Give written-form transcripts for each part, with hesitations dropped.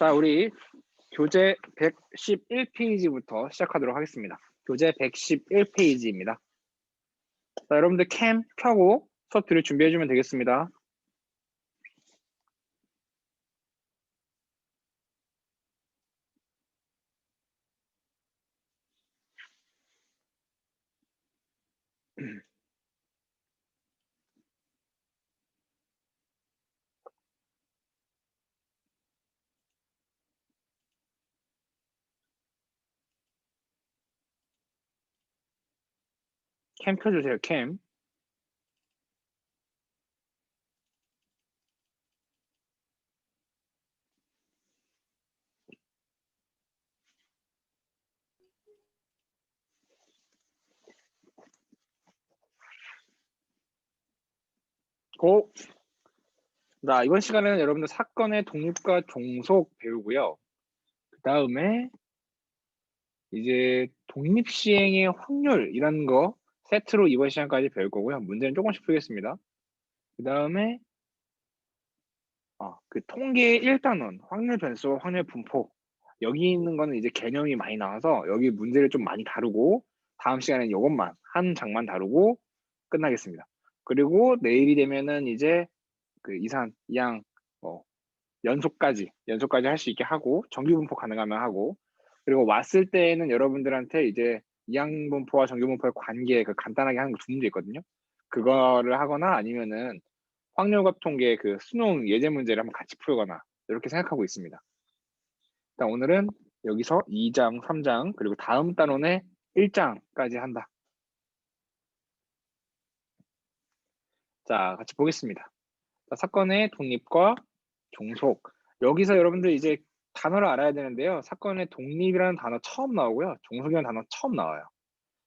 자, 우리 교재 111페이지부터 시작하도록 하겠습니다. 교재 111페이지입니다. 자, 여러분들 캠 켜고 수업 들을 준비해주면 되겠습니다. 캠 켜주세요, 캠. 고! 자, 이번 시간에는 여러분들 사건의 독립과 종속 배우고요. 그 다음에 이제 독립시행의 확률이라는 거 세트로 이번 시간까지 배울 거고요. 문제는 조금씩 풀겠습니다. 그 다음에 그 통계의 1단원, 확률 변수와 확률 분포. 여기 있는 거는 이제 개념이 많이 나와서 여기 문제를 좀 많이 다루고 다음 시간에는 이것만 한 장만 다루고 끝나겠습니다. 그리고 내일이 되면은 이제 그 이산, 이항, 연속까지 할 수 있게 하고 정규 분포 가능하면 하고 그리고 왔을 때에는 여러분들한테 이제 이항 분포와 정규 분포의 관계 그 간단하게 하는 거 두 문제 있거든요. 그거를 하거나 아니면은 확률과 통계 그 수능 예제 문제를 한번 같이 풀거나 이렇게 생각하고 있습니다. 일단 오늘은 여기서 2장, 3장 그리고 다음 단원의 1장까지 한다. 자, 같이 보겠습니다. 자, 사건의 독립과 종속. 여기서 여러분들 이제 단어를 알아야 되는데요. 사건의 독립이라는 단어 처음 나오고요. 종속이라는 단어 처음 나와요.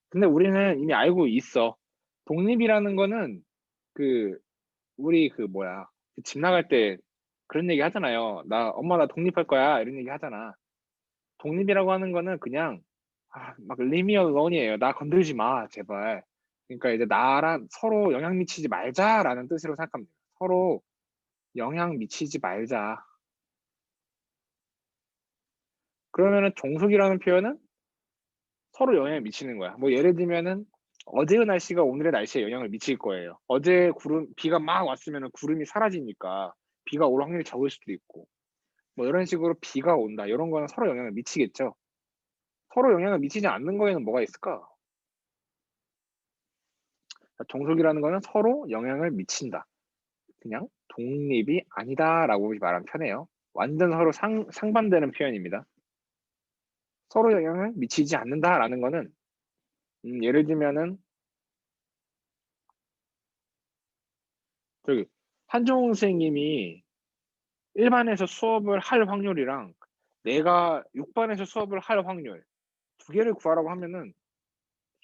근데 우리는 이미 알고 있어. 독립이라는 거는 우리 집 나갈 때 그런 얘기 하잖아요. 엄마 나 독립할 거야. 이런 얘기 하잖아. 독립이라고 하는 거는 그냥 막 leave me alone이에요. 나 건들지 마, 제발. 그러니까 이제 나랑 서로 영향 미치지 말자라는 뜻으로 생각합니다. 서로 영향 미치지 말자. 그러면은 종속이라는 표현은 서로 영향을 미치는 거야. 뭐 예를 들면은 어제의 날씨가 오늘의 날씨에 영향을 미칠 거예요. 어제 비가 막 왔으면 구름이 사라지니까 비가 올 확률이 적을 수도 있고 뭐 이런 식으로 비가 온다. 이런 거는 서로 영향을 미치겠죠. 서로 영향을 미치지 않는 거에는 뭐가 있을까? 종속이라는 거는 서로 영향을 미친다. 그냥 독립이 아니다라고 말하면 편해요. 완전 서로 상반되는 표현입니다. 서로 영향을 미치지 않는다라는 거는 예를 들면은 저기 한종훈 선생님이 1반에서 수업을 할 확률이랑 내가 6반에서 수업을 할 확률 두 개를 구하라고 하면은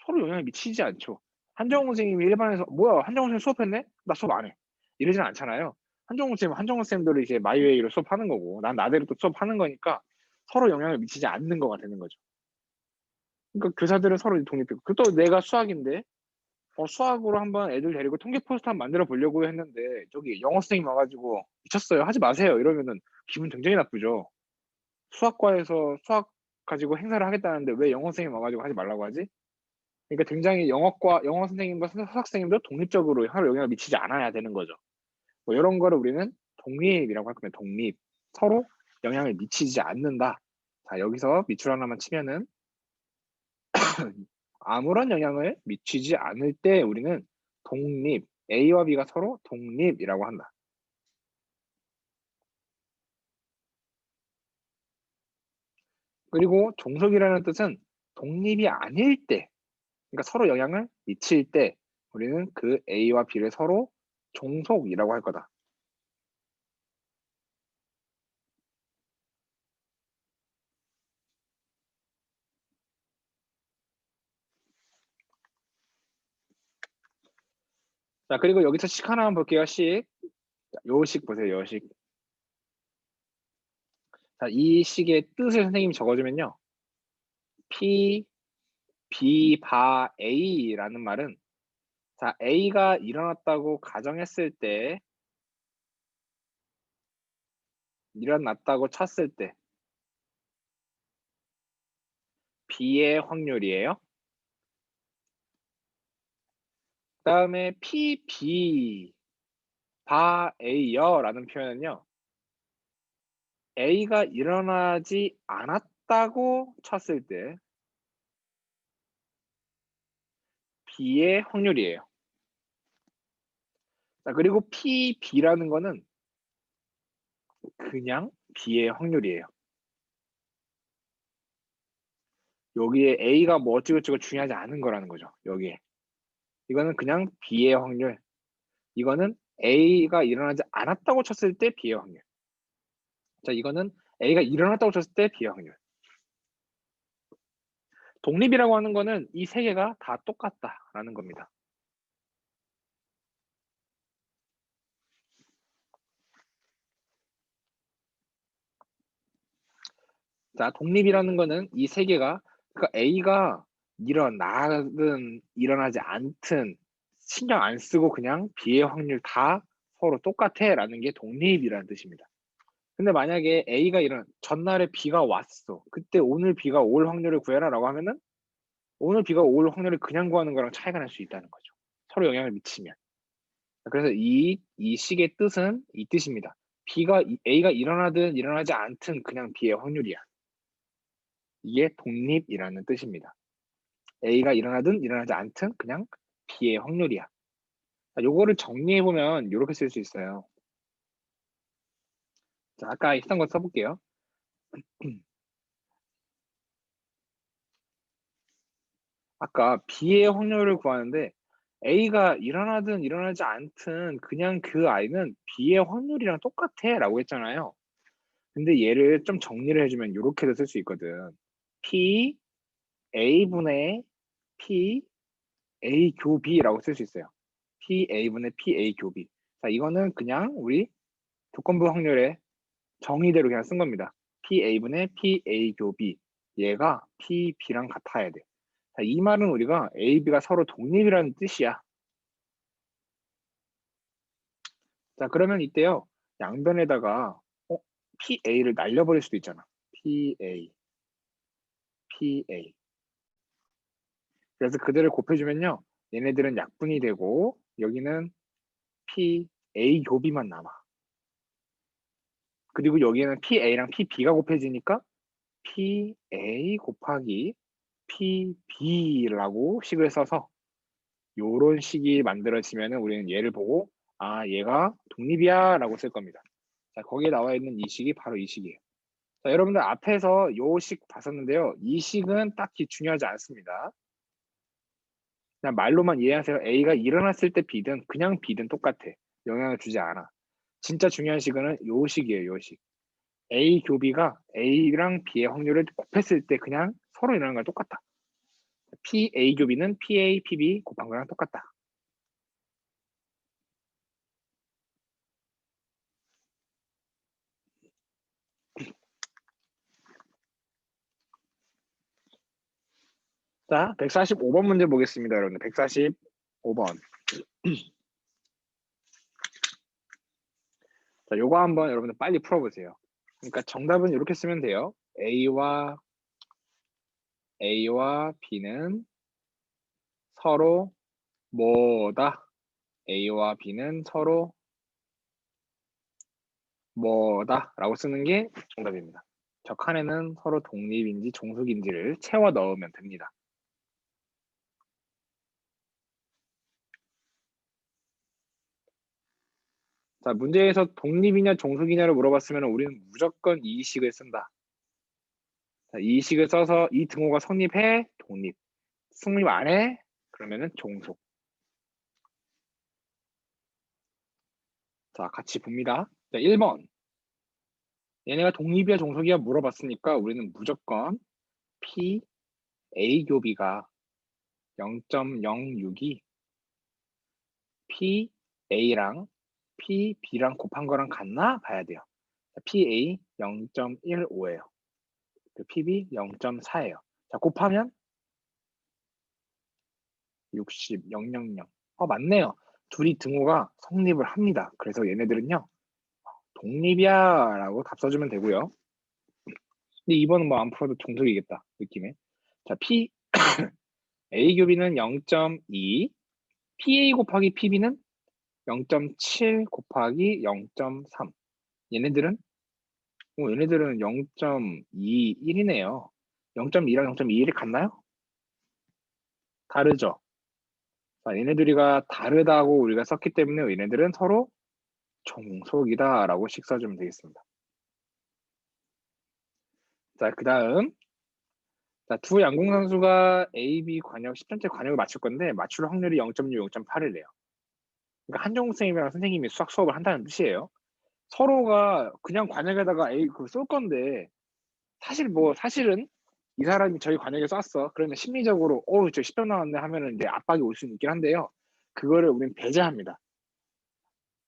서로 영향을 미치지 않죠. 한정훈 선생님이 1반에서 뭐야 한정훈 선생님 수업했네? 나 수업 안 해. 이러진 않잖아요. 한정훈 쌤들이 이제 마이웨이로 수업하는 거고 난 나대로 또 수업하는 거니까 서로 영향을 미치지 않는 거가 되는 거죠. 그러니까 교사들은 서로 독립이고 또 내가 수학인데 수학으로 한번 애들 데리고 통계 포스터 한번 만들어 보려고 했는데 저기 영어 선생님 와가지고 미쳤어요 하지 마세요 이러면은 기분 굉장히 나쁘죠. 수학과에서 수학 가지고 행사를 하겠다는데 왜 영어 선생님 와가지고 하지 말라고 하지? 그러니까 굉장히 영어 선생님과 수학 선생님도 독립적으로 서로 영향을 미치지 않아야 되는 거죠. 뭐 이런 거를 우리는 독립이라고 할 거면 독립. 서로 영향을 미치지 않는다. 자, 여기서 밑줄 하나만 치면은 아무런 영향을 미치지 않을 때 우리는 독립, A와 B가 서로 독립이라고 한다. 그리고 종속이라는 뜻은 독립이 아닐 때, 그러니까 서로 영향을 미칠 때 우리는 그 A와 B를 서로 종속이라고 할 거다. 자, 그리고 여기서 식 하나만 볼게요. 식. 자, 요 식 보세요. 요 식. 자, 이 식의 뜻을 선생님이 적어주면요. P, B, 바, A라는 말은 자, A가 일어났다고 가정했을 때 일어났다고 쳤을 때 B의 확률이에요. 그다음에 PB 바 A요 라는 표현은요. A가 일어나지 않았다고 쳤을 때 B의 확률이에요. 자, 그리고 PB라는 거는 그냥 B의 확률이에요. 여기에 A가 뭐 어찌고저찌고 중요하지 않은 거라는 거죠. 여기에. 이거는 그냥 B의 확률. 이거는 A가 일어나지 않았다고 쳤을 때 B의 확률. 자, 이거는 A가 일어났다고 쳤을 때 B의 확률. 독립이라고 하는 거는 이 세 개가 다 똑같다라는 겁니다. 자, 독립이라는 거는 이 세 개가 그러니까 A가 일어나든 일어나지 않든 신경 안 쓰고 그냥 B의 확률 다 서로 똑같아라는 게 독립이라는 뜻입니다. 근데 만약에 A가 전날에 B가 왔어. 그때 오늘 B가 올 확률을 구해라라고 하면은 오늘 B가 올 확률을 그냥 구하는 거랑 차이가 날 수 있다는 거죠. 서로 영향을 미치면. 그래서 이 식의 뜻은 이 뜻입니다. A가 일어나든 일어나지 않든 그냥 B의 확률이야. 이게 독립이라는 뜻입니다. A가 일어나든 일어나지 않든 그냥 B의 확률이야. 자, 요거를 정리해보면 이렇게 쓸 수 있어요. 자, 아까 했던 거 써볼게요. 아까 B의 확률을 구하는데 A가 일어나든 일어나지 않든 그냥 그 아이는 B의 확률이랑 똑같아 라고 했잖아요. 근데 얘를 좀 정리를 해주면 이렇게도 쓸 수 있거든. P A분의 P A 교B라고 쓸 수 있어요. P A분의 P A 교B. 자, 이거는 그냥 우리 조건부 확률의 정의대로 그냥 쓴 겁니다. P A분의 P A 교B. 얘가 P B랑 같아야 돼. 자, 이 말은 우리가 A, B가 서로 독립이라는 뜻이야. 자, 그러면 이때요. 양변에다가 PA를 날려버릴 수도 있잖아. PA, PA. 그래서 그들을 곱해주면요. 얘네들은 약분이 되고 여기는 PA 교비만 남아. 그리고 여기에는 PA랑 PB가 곱해지니까 PA 곱하기 PB라고 식을 써서 요런 식이 만들어지면 우리는 얘를 보고 아, 얘가 독립이야 라고 쓸 겁니다. 자, 거기에 나와 있는 이 식이 바로 이 식이에요. 자, 여러분들 앞에서 요 식 봤었는데요. 이 식은 딱히 중요하지 않습니다. 그냥 말로만 이해하세요. A가 일어났을 때 B든 그냥 B든 똑같아. 영향을 주지 않아. 진짜 중요한 식은 요 식이에요. 요 식. A 교비가 A랑 B의 확률을 곱했을 때 그냥 서로 일어나는 거랑 똑같다. PA 교비는 PA, PB 곱한 거랑 똑같다. 자, 145번 문제 보겠습니다, 여러분들. 145번. 자, 요거 한번 여러분들 빨리 풀어보세요. 그러니까 정답은 이렇게 쓰면 돼요. A와 B는 서로 뭐다? A와 B는 서로 뭐다? 라고 쓰는 게 정답입니다. 저 칸에는 서로 독립인지 종속인지를 채워 넣으면 됩니다. 자, 문제에서 독립이냐 종속이냐를 물어봤으면 우리는 무조건 이 식을 쓴다. 자, 이 식을 써서 이 등호가 성립해? 독립. 성립 안 해? 그러면은 종속. 자, 같이 봅니다. 자, 1번. 얘네가 독립이야 종속이야 물어봤으니까 우리는 무조건 P A 교비가 0.06이 P A랑 P B랑 곱한 거랑 같나 봐야 돼요. P A 0.15예요. P B 0.4예요. 자, 곱하면 60, 000. 맞네요. 둘이 등호가 성립을 합니다. 그래서 얘네들은요, 독립이야 라고 답 써주면 되고요. 근데 2번은 뭐 안 풀어도 종속이겠다, 느낌에. 자, A 교비는 0.2, PA 곱하기 PB는 0.7 곱하기 0.3. 얘네들은 0.21이네요. 0.2랑 0.21이 같나요? 다르죠. 자, 얘네들이가 다르다고 우리가 썼기 때문에 얘네들은 서로 종속이다라고 식 써주면 되겠습니다. 자, 그 다음. 자, 두 양궁선수가 A, B 관역 10점째 관역을 맞출 건데 맞출 확률이 0.6, 0.8이래요. 그러니까 한종욱 선생님이랑 선생님이 수학 수업을 한다는 뜻이에요. 서로가 그냥 관역에다가 A 쏠 건데 사실은 이 사람이 저희 관역에 쐈어. 그러면 심리적으로 저 10점 나왔네 하면은 이제 압박이 올 수는 있긴 한데요. 그거를 우리는 배제합니다.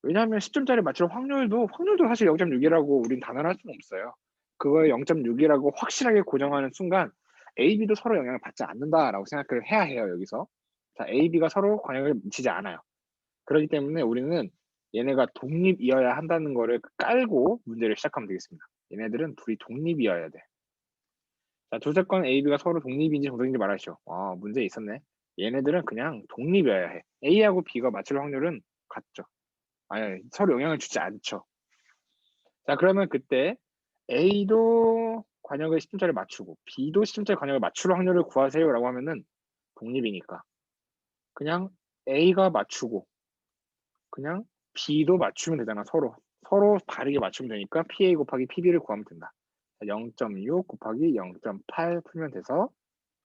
왜냐하면 10점짜리 맞출 확률도 사실 0.6이라고 우린 단언할 수는 없어요. 그걸 0.6이라고 확실하게 고정하는 순간 A, B도 서로 영향을 받지 않는다라고 생각을 해야 해요, 여기서. 자, A, B가 서로 관역을 미치지 않아요. 그렇기 때문에 우리는 얘네가 독립이어야 한다는 거를 깔고 문제를 시작하면 되겠습니다. 얘네들은 둘이 독립이어야 돼. 자, 둘째 건 A, B가 서로 독립인지 정석인지 말하시오. 문제 있었네. 얘네들은 그냥 독립이어야 해. A하고 B가 맞출 확률은 같죠. 아니, 서로 영향을 주지 않죠. 자, 그러면 그때 A도 관역을 10점짜리 맞추고 B도 10점짜리 관역을 맞출 확률을 구하세요라고 하면은 독립이니까 그냥 A가 맞추고 그냥 B도 맞추면 되잖아. 서로 다르게 맞추면 되니까 PA 곱하기 PB를 구하면 된다. 0.6 곱하기 0.8 풀면 돼서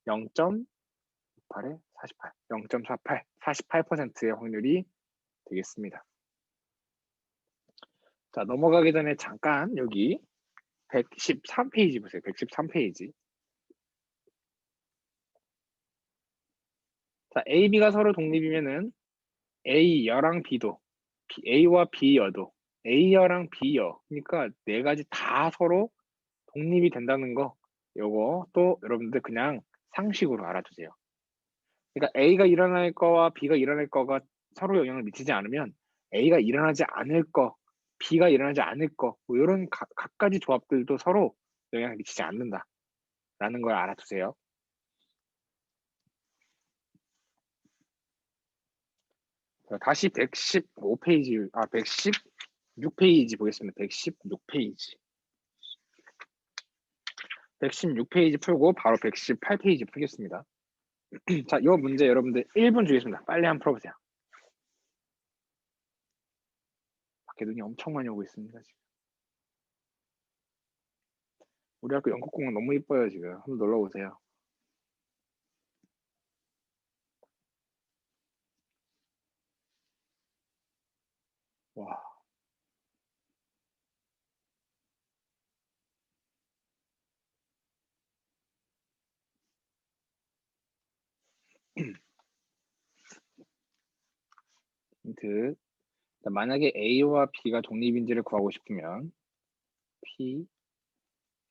0.68에 48, 0.48, 48%의 확률이 되겠습니다. 자, 넘어가기 전에 잠깐 여기 113페이지 보세요. 113페이지. 자, A, B가 서로 독립이면은 A여랑 B도, A와 B여도, A여랑 B여. 그러니까 네 가지 다 서로 독립이 된다는 거. 요거 또 여러분들 그냥 상식으로 알아두세요. 그러니까 A가 일어날 거와 B가 일어날 거가 서로 영향을 미치지 않으면 A가 일어나지 않을 거, B가 일어나지 않을 거, 뭐 이런 각가지 조합들도 서로 영향을 미치지 않는다라는 걸 알아두세요. 다시 115페이지, 116페이지 보겠습니다. 116페이지. 116페이지 풀고 바로 118페이지 풀겠습니다. 자, 이 문제 여러분들 1분 주겠습니다. 빨리 한번 풀어보세요. 밖에 눈이 엄청 많이 오고 있습니다, 지금. 우리 학교 연극공원 너무 이뻐요, 지금. 한번 놀러 오세요. 와. 힌트. 만약에 A와 B가 독립인지를 구하고 싶으면 P,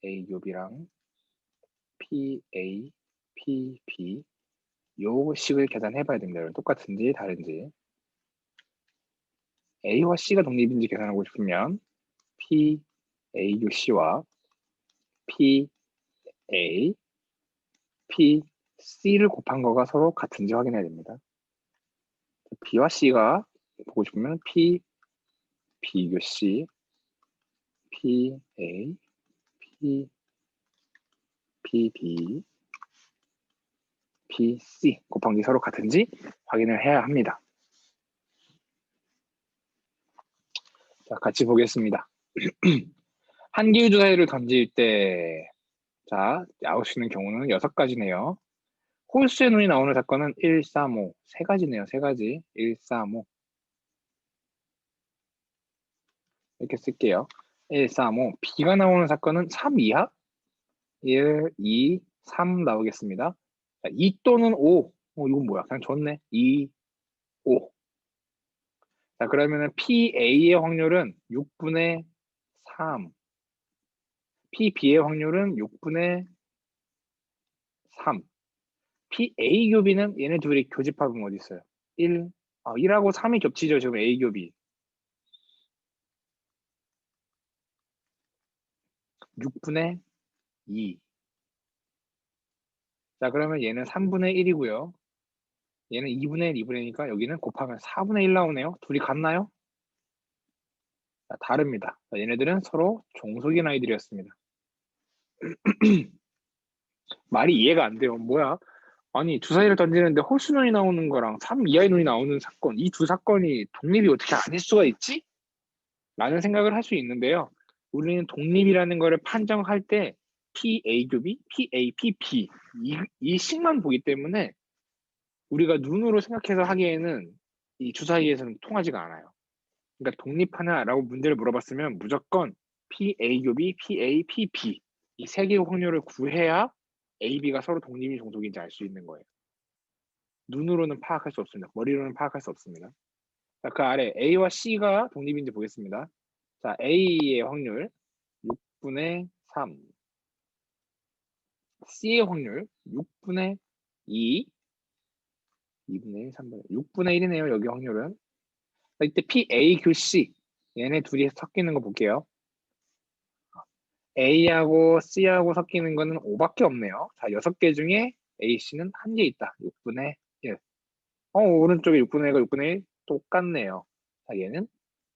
A, 교비랑 P, A, P, B 요 식을 계산해 봐야 됩니다. 똑같은지 다른지. A와 C가 독립인지 계산하고 싶으면 P, A, U, C와 P, A, P, C를 곱한 거가 서로 같은지 확인해야 됩니다. B와 C가 보고 싶으면 P, B, U, C, P, A, P, P, B, P, C 곱한 게 서로 같은지 확인을 해야 합니다. 자, 같이 보겠습니다. 한 개의 주사위를 던질 때, 자, 아웃시는 경우는 6가지네요. 홀수의 눈이 나오는 사건은 1, 3, 5. 3가지네요. 3가지. 1, 3, 5. 이렇게 쓸게요. 1, 3, 5. B가 나오는 사건은 3 이하? 1, 2, 3 나오겠습니다. 자, 2 또는 5. 이건 뭐야? 그냥 좋네. 2, 5. 자, 그러면은 PA의 확률은 6분의 3. PB의 확률은 6분의 3. PA 교비는 얘네 둘이 교집합은 어디 있어요? 1. 1하고 3이 겹치죠. 지금 A 교비. 6분의 2. 자, 그러면 얘는 3분의 1이고요. 얘는 2분의 1, 2분의 1이니까 여기는 곱하면 4분의 1 나오네요. 둘이 같나요? 자, 다릅니다. 자, 얘네들은 서로 종속인 아이들이었습니다. 말이 이해가 안 돼요. 뭐야? 아니, 주사위를 던지는데 홀수눈이 나오는 거랑 3 이하의 눈이 나오는 사건, 이 두 사건이 독립이 어떻게 아닐 수가 있지? 라는 생각을 할 수 있는데요. 우리는 독립이라는 거를 판정할 때 PA 교비, PA, PP 이 식만 보기 때문에 우리가 눈으로 생각해서 하기에는 이 주사위에서는 통하지가 않아요. 그러니까 독립하냐라고 문제를 물어봤으면 무조건 PA 교비, PA, PP 이 세 개의 확률을 구해야 A, B가 서로 독립이 종속인지 알 수 있는 거예요. 눈으로는 파악할 수 없습니다. 머리로는 파악할 수 없습니다. 자, 그 아래 A와 C가 독립인지 보겠습니다. 자, A의 확률 6분의 3, C의 확률 6분의 2, 2분의 1, 3분의 6분의 1이네요. 여기 확률은. 자, 이때 P, A, Q, C 얘네 둘이 섞이는 거 볼게요. A하고 C하고 섞이는 거는 5밖에 없네요. 자, 6개 중에 A, C는 한 개 있다. 6분의 1. 오른쪽에 6분의 1과 6분의 1 똑같네요. 자, 얘는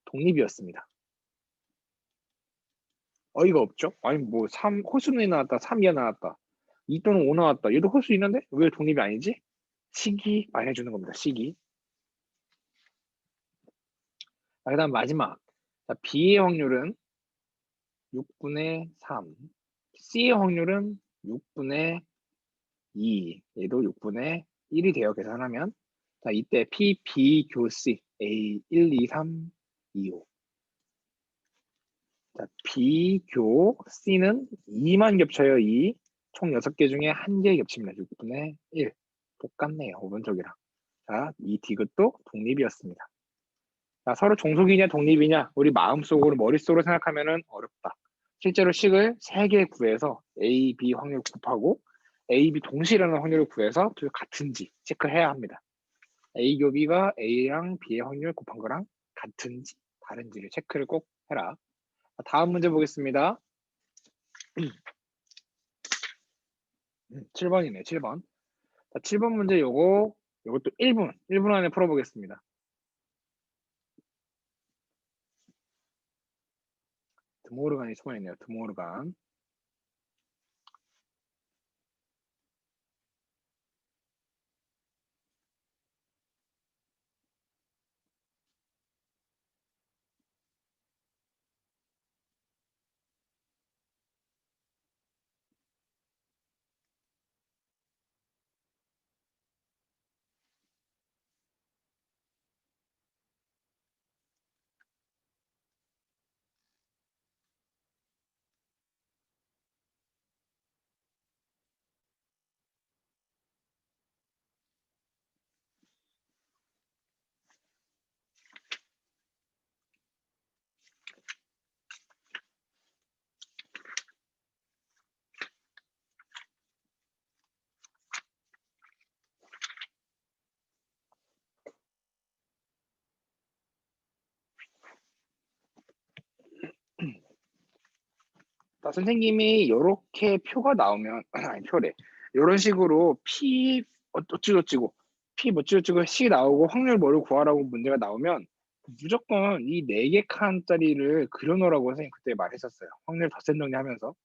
독립이었습니다. 어이가 없죠? 아니, 뭐, 3, 홀수는 나왔다. 3 이하 나왔다. 2 또는 5 나왔다. 얘도 홀수 있는데? 왜 독립이 아니지? 시기 말해주는 겁니다. 시기. 자, 그 다음 마지막. 자, B의 확률은 6분의 3. C의 확률은 6분의 2. 얘도 6분의 1이 돼요. 계산하면. 자, 이때 P, B, 교, C. A, 1, 2, 3, 2, 5. 자, B, 교, C는 2만 겹쳐요. 2. 총 6개 중에 1개 겹칩니다. 6분의 1. 똑같네요. 오른쪽이랑. 자, 이 디귿도 독립이었습니다. 자, 서로 종속이냐 독립이냐 우리 마음속으로 머릿속으로 생각하면은 어렵다. 실제로 식을 3개 구해서 A, B 확률 곱하고 A, B 동시라는 확률을 구해서 둘 같은지 체크해야 합니다. A 교비가 A랑 B의 확률 곱한 거랑 같은지 다른지를 체크를 꼭 해라. 다음 문제 보겠습니다. 7번이네, 7번. 자, 7번 문제 요것도 1분 안에 풀어보겠습니다. 드모르간이 숨어있네요, 드모르간. 자, 선생님이 이렇게 표가 나오면 아니 표래 이런 식으로 P 어찌고찌고 P 뭐찌고찌고 C 나오고 확률 뭐를 구하라고 문제가 나오면 무조건 이 4개 칸짜리를 그려놓으라고 선생님 그때 말했었어요. 확률 덧셈 정리하면서.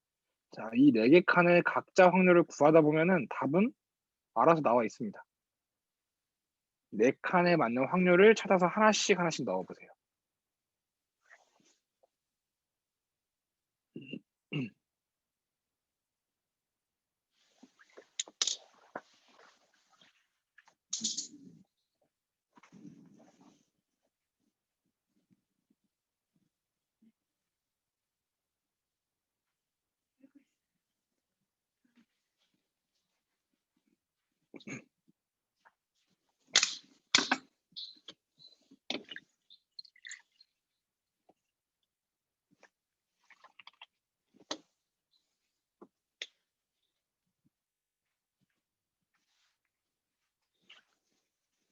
자, 이 4개 칸을 각자 확률을 구하다 보면은 답은 알아서 나와 있습니다. 4칸에 맞는 확률을 찾아서 하나씩 하나씩 넣어보세요.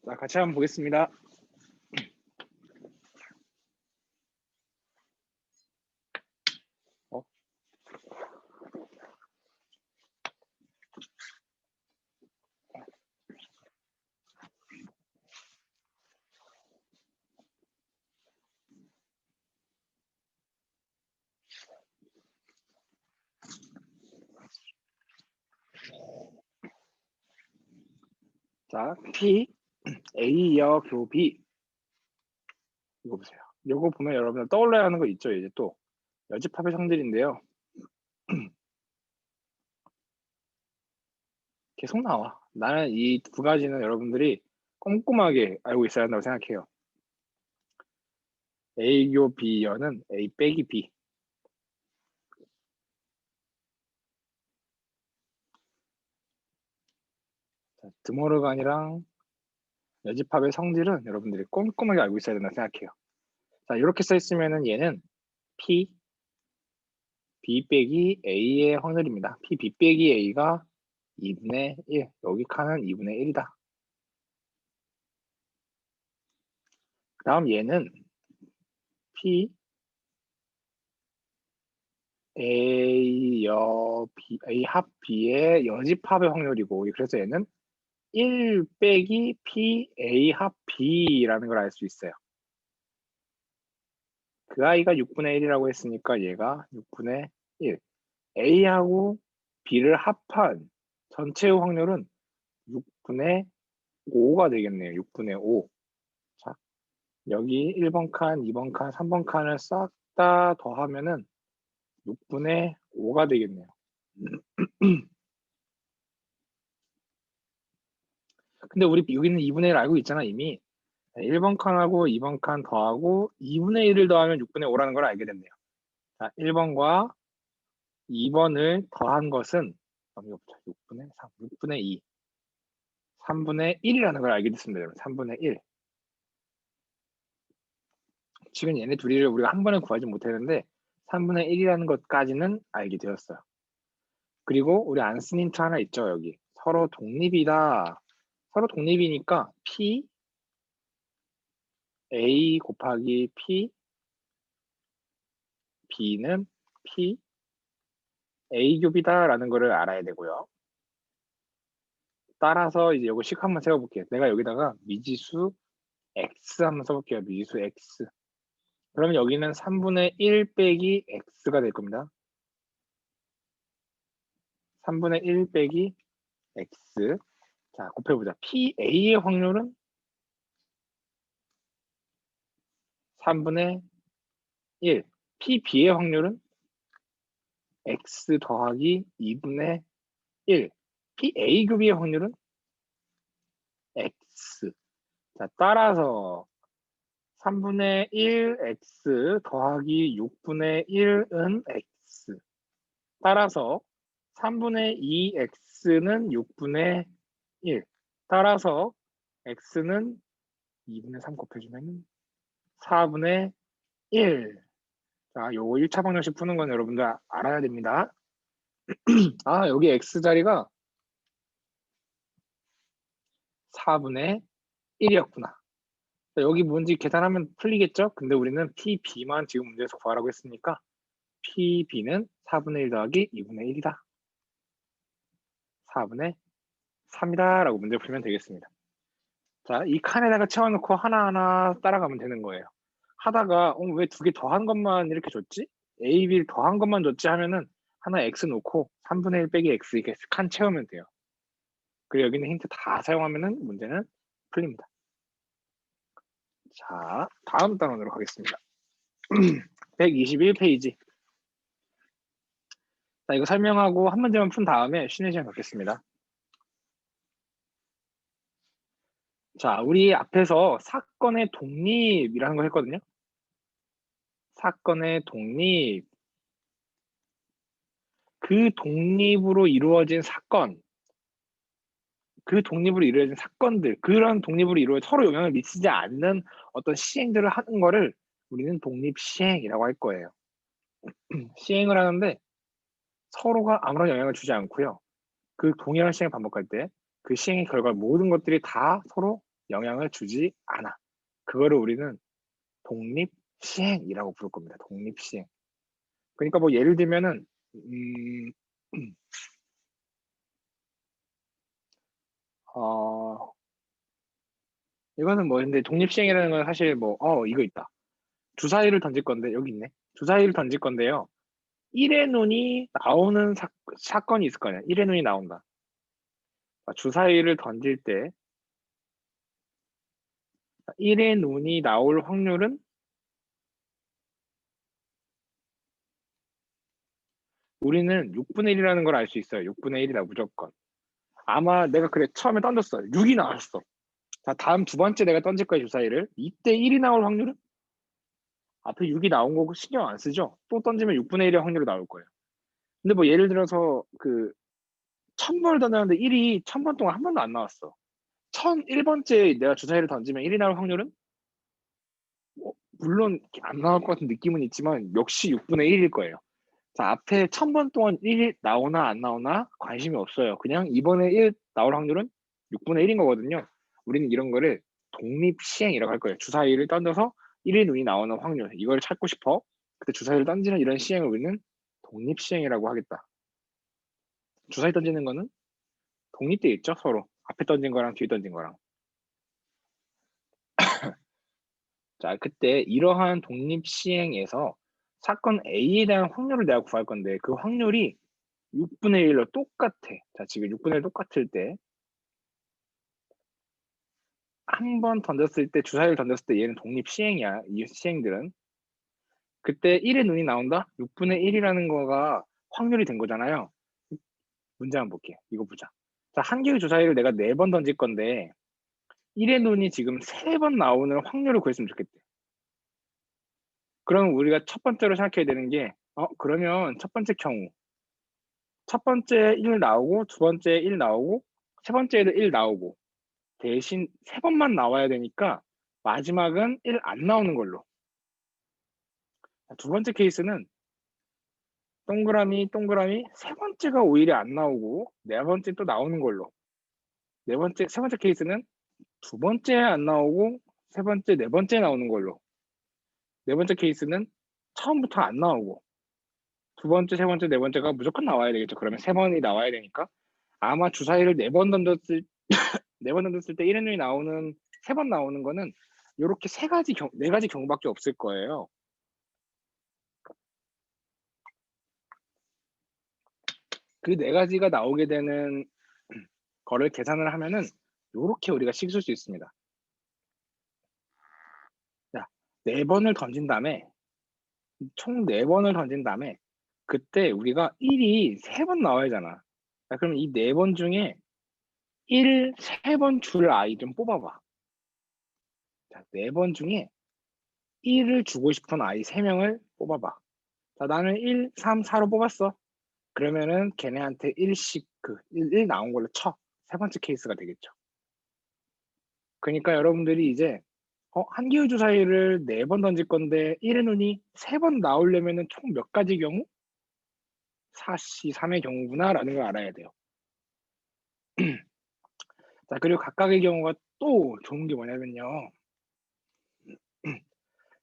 자, 같이 한번 보겠습니다. 어? 자, P, A여 교비. 이거 보세요. 이거 보면 여러분들 떠올려야 하는 거 있죠? 이제 또 여집합의 성질인데요. 계속 나와. 나는 이 두 가지는 여러분들이 꼼꼼하게 알고 있어야 한다고 생각해요. A교 B여는 A 빼기 B. 자, 드모르간이랑 여집합의 성질은 여러분들이 꼼꼼하게 알고 있어야 된다고 생각해요. 자, 이렇게 써 있으면은 얘는 P, B 빼기 A의 확률입니다. P, B 빼기 A가 2분의 1. 여기 칸은 2분의 1이다. 그 다음 얘는 P, A 합 B의 여집합의 확률이고, 그래서 얘는 1 빼기 P, A 합 B라는 걸 알 수 있어요. 그 아이가 6분의 1이라고 했으니까 얘가 6분의 1. A하고 B를 합한 전체의 확률은 6분의 5가 되겠네요. 6분의 5. 자, 여기 1번 칸, 2번 칸, 3번 칸을 싹 다 더하면은 6분의 5가 되겠네요. 근데 우리 여기는 2분의 1 알고 있잖아, 이미. 1번 칸하고 2번 칸 더하고 2분의 1을 더하면 6분의 5라는 걸 알게 됐네요. 자, 1번과 2번을 더한 것은 6분의 3, 6분의 2, 3분의 1이라는 걸 알게 됐습니다. 여러분. 3분의 1. 지금 얘네 둘이를 우리가 한 번에 구하지 못했는데 3분의 1이라는 것까지는 알게 되었어요. 그리고 우리 안 쓴 힌트 하나 있죠, 여기. 서로 독립이다. 서로 독립이니까 P, A 곱하기 P, B는 P, A 겹이다라는 거를 알아야 되고요. 따라서 이제 이거 식 한번 세워볼게요. 내가 여기다가 미지수 X 한번 써볼게요. 미지수 X. 그러면 여기는 3분의 1 빼기 X가 될 겁니다. 3분의 1 빼기 X. 자, 곱해보자. PA의 확률은 3분의 1. PB의 확률은 X 더하기 2분의 1. PA급의 확률은 X. 자, 따라서 3분의 1X 더하기 6분의 1은 X. 따라서 3분의 2X는 6분의 1. 따라서 X는 2분의 3 곱해주면 4분의 1. 자, 요거 1차 방정식 푸는 건 여러분들 알아야 됩니다. 아, 여기 X자리가 4분의 1이었구나. 여기 뭔지 계산하면 풀리겠죠? 근데 우리는 PB만 지금 문제에서 구하라고 했으니까 PB는 4분의 1 더하기 2분의 1이다. 4분의 3이다 라고 문제 풀면 되겠습니다. 자, 이 칸에다가 채워놓고 하나하나 따라가면 되는 거예요. 하다가 왜 두 개 더한 것만 이렇게 줬지? A, B를 더한 것만 줬지 하면은 하나 X 놓고 3분의 1 빼기 X 이렇게 칸 채우면 돼요. 그리고 여기는 힌트 다 사용하면은 문제는 풀립니다. 자, 다음 단원으로 가겠습니다. 121페이지. 자, 이거 설명하고 한 문제만 푼 다음에 쉬는 시간 갖겠습니다. 자, 우리 앞에서 사건의 독립이라는 거 했거든요. 사건의 독립. 그 독립으로 이루어진 사건. 그 독립으로 이루어진 사건들. 그런 독립으로 이루어져 서로 영향을 미치지 않는 어떤 시행들을 하는 거를 우리는 독립시행이라고 할 거예요. 시행을 하는데 서로가 아무런 영향을 주지 않고요. 그 동일한 시행을 반복할 때 그 시행의 결과 모든 것들이 다 서로 영향을 주지 않아. 그거를 우리는 독립시행이라고 부를 겁니다. 독립시행. 그러니까 뭐 예를 들면은 이거는 뭐 근데 독립시행이라는 건 사실 뭐 이거 있다. 주사위를 던질 건데 여기 있네. 주사위를 던질 건데요. 1의 눈이 나오는 사건이 있을 거 아니야. 1의 눈이 나온다. 주사위를 던질 때 1의 논이 나올 확률은 우리는 6분의 1이라는 걸 알 수 있어요. 6분의 1이다 무조건. 아마 내가 그래 처음에 던졌어. 6이 나왔어. 자, 다음 두 번째 내가 던질 거야 주사위를. 이때 1이 나올 확률은 앞에 6이 나온 거고 신경 안 쓰죠. 또 던지면 6분의 1의 확률로 나올 거예요. 근데 뭐 예를 들어서 그 1000번을 던졌는데 1이 1000번 동안 한 번도 안 나왔어. 1001번째 내가 주사위를 던지면 1이 나올 확률은 물론 안 나올 것 같은 느낌은 있지만 역시 6분의 1일 거예요. 자, 앞에 1000번 동안 1이 나오나 안 나오나 관심이 없어요. 그냥 이번에 1 나올 확률은 6분의 1인 거거든요. 우리는 이런 거를 독립시행이라고 할 거예요. 주사위를 던져서 1의 눈이 나오는 확률, 이걸 찾고 싶어. 그때 주사위를 던지는 이런 시행을 우리는 독립시행이라고 하겠다. 주사위 던지는 거는 독립돼 있죠, 서로. 앞에 던진 거랑 뒤에 던진 거랑. 자, 그때 이러한 독립시행에서 사건 A에 대한 확률을 내가 구할 건데 그 확률이 6분의 1로 똑같아. 자, 지금 6분의 1 똑같을 때 한 번 던졌을 때 주사위를 던졌을 때 얘는 독립 시행이야. 이 시행들은. 그때 1의 눈이 나온다? 6분의 1이라는 거가 확률이 된 거잖아요. 문제 한번 볼게. 이거 보자. 자, 한 개의 주사위를 내가 4번 던질 건데 1의 눈이 지금 3번 나오는 확률을 구했으면 좋겠대. 그럼 우리가 첫 번째로 생각해야 되는 게 그러면 첫 번째 경우 첫 번째 1 나오고 두 번째 1 나오고 세 번째에도 1 나오고 대신 3번만 나와야 되니까 마지막은 1 안 나오는 걸로. 두 번째 케이스는 동그라미 동그라미 세 번째가 오히려 안 나오고 네 번째 또 나오는 걸로. 세 번째 케이스는 두 번째 안 나오고 세 번째, 네 번째 나오는 걸로. 네 번째 케이스는 처음부터 안 나오고 두 번째, 세 번째, 네 번째가 무조건 나와야 되겠죠. 그러면 세 번이 나와야 되니까 아마 주사위를 네 번 던졌을 때 1의 눈이 나오는 세 번 나오는 거는 이렇게 네 가지 경우밖에 없을 거예요. 그 네 가지가 나오게 되는 거를 계산을 하면은 요렇게 우리가 식 쓸 수 있습니다. 자, 네 번을 던진 다음에 총 네 번을 던진 다음에 그때 우리가 1이 세 번 나와야 하잖아. 자, 그럼 이 네 번 중에 1 세 번 줄 아이 좀 뽑아봐. 자, 네 번 중에 1을 주고 싶은 아이 3명을 뽑아봐. 자, 나는 1, 3, 4로 뽑았어. 그러면은 걔네한테 1씩 1 나온 걸로 쳐. 세 번째 케이스가 되겠죠. 그러니까 여러분들이 이제 한 개의 주사위를 4번 던질 건데 1의 눈이 3번 나오려면은 총 몇 가지 경우? 4씨 3의 경우구나라는 걸 알아야 돼요. 자, 그리고 각각의 경우가 또 좋은 게 뭐냐면요.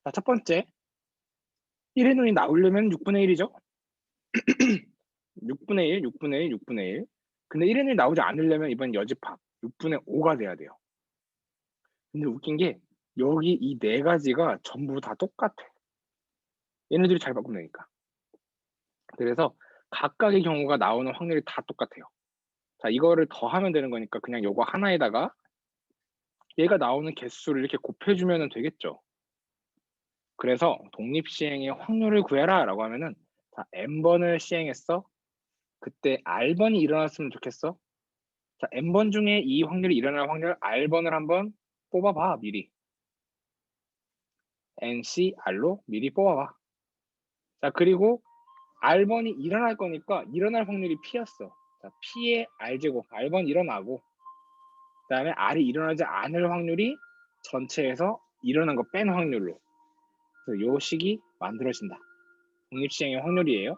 자, 첫 번째 1의 눈이 나오려면 6분의 1이죠. 6분의 1, 6분의 1, 6분의 1. 근데 1의 눈이 나오지 않으려면 이번 여집합 6분의 5가 돼야 돼요. 근데 웃긴 게 여기 이 네 가지가 전부 다 똑같아. 얘네들이 잘 바꾸면 되니까. 그래서 각각의 경우가 나오는 확률이 다 똑같아요. 자, 이거를 더하면 되는 거니까 그냥 요거 하나에다가 얘가 나오는 개수를 이렇게 곱해주면 되겠죠. 그래서 독립시행의 확률을 구해라 라고 하면은 자, n번을 시행했어. 그때 r번이 일어났으면 좋겠어. 자, n번 중에 이 확률이 일어날 확률 r번을 한번 뽑아봐 미리. ncr로 미리 뽑아봐. 자, 그리고 r번이 일어날 거니까 일어날 확률이 p였어. 자, p의 r제곱, r번 일어나고 그 다음에 r이 일어나지 않을 확률이 전체에서 일어난 거 뺀 확률로. 그래서 요 식이 만들어진다. 독립시행의 확률이에요.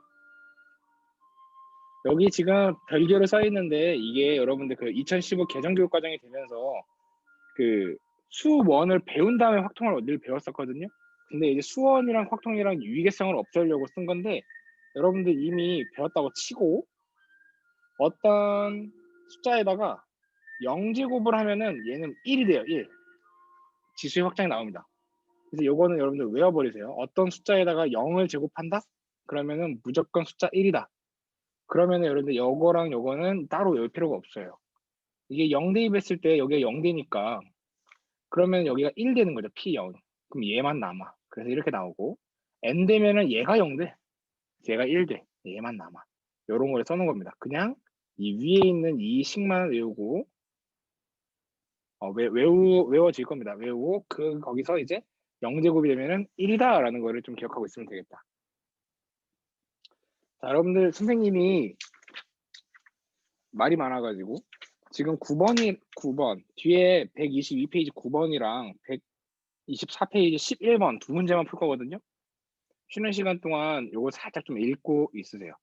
여기 지금 별개로 써 있는데 이게 여러분들 그 2015 개정교육과정이 되면서 그 수원을 배운 다음에 확통을 늘 배웠었거든요. 근데 이제 수원이랑 확통이랑 유의계성을 없애려고 쓴 건데 여러분들 이미 배웠다고 치고 어떤 숫자에다가 0제곱을 하면은 얘는 1이 돼요. 1. 지수의 확장이 나옵니다. 그래서 요거는 여러분들 외워버리세요. 어떤 숫자에다가 0을 제곱한다? 그러면은 무조건 숫자 1이다. 그러면은 여러분들 요거랑 요거는 따로 외울 필요가 없어요. 이게 0 대입했을 때 여기가 0 되니까 그러면 여기가 1 되는 거죠. P0. 그럼 얘만 남아. 그래서 이렇게 나오고 N 되면은 얘가 0 돼. 얘가 1 돼. 얘만 남아. 요런 걸 써놓은 겁니다. 그냥 이 위에 있는 이 식만 외우고 외워질 겁니다. 외우고 거기서 이제 0제곱이 되면은 1이다라는 거를 좀 기억하고 있으면 되겠다. 자, 여러분들 선생님이 말이 많아가지고 지금 9번 뒤에 122페이지 9번이랑 124페이지 11번 두 문제만 풀 거거든요. 쉬는 시간 동안 요거 살짝 좀 읽고 있으세요.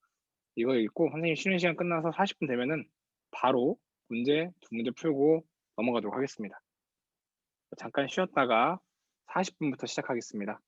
이거 읽고 선생님 쉬는 시간 끝나서 40분 되면은 바로 두 문제 풀고 넘어가도록 하겠습니다. 잠깐 쉬었다가 40분부터 시작하겠습니다.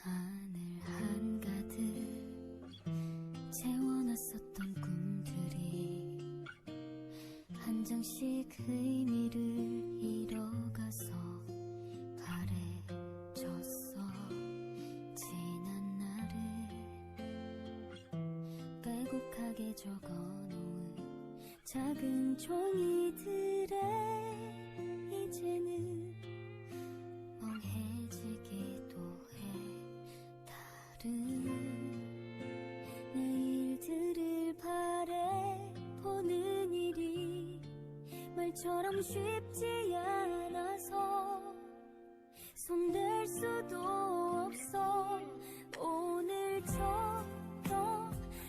하늘 한가득 채워놨었던 꿈들이 한 장씩 의미를 잃어가서 가래졌어. 지난 날을 빼곡하게 적어놓은 작은 종이들에 이제는 멍해지기도 해. 다른 내일들을 바라보는 일이 말처럼 쉽지 않아서 손댈 수도 없어. 오늘처럼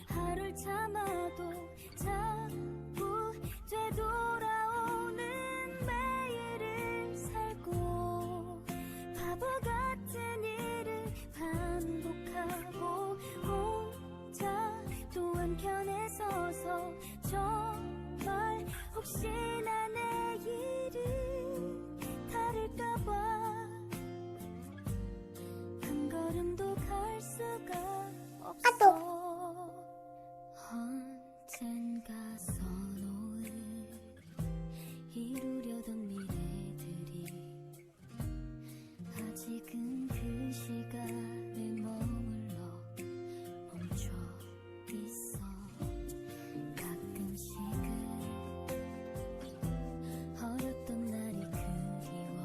하루를 참아도 자꾸 되돌아오는 매일을 살고 바보 같은 일을 반복하고 혼자 또 한켠에 서서 정말 혹시나 내일은 다를까봐 한 걸음도 갈 수가 없어. 언젠가 써놓은 이루려던 미래들이 아직은 그 시간에 머물러 멈춰 있어. 가끔씩은 어렸던 날이 그리워.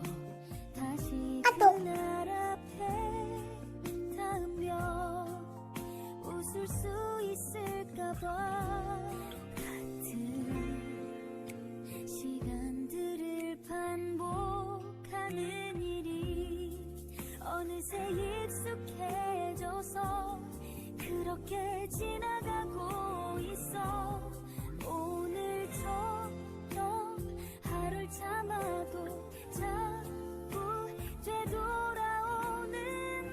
다시 그날 앞에 이렇게 지나가고 있어. 오늘처럼 하루를 참아도 자꾸 되돌아오는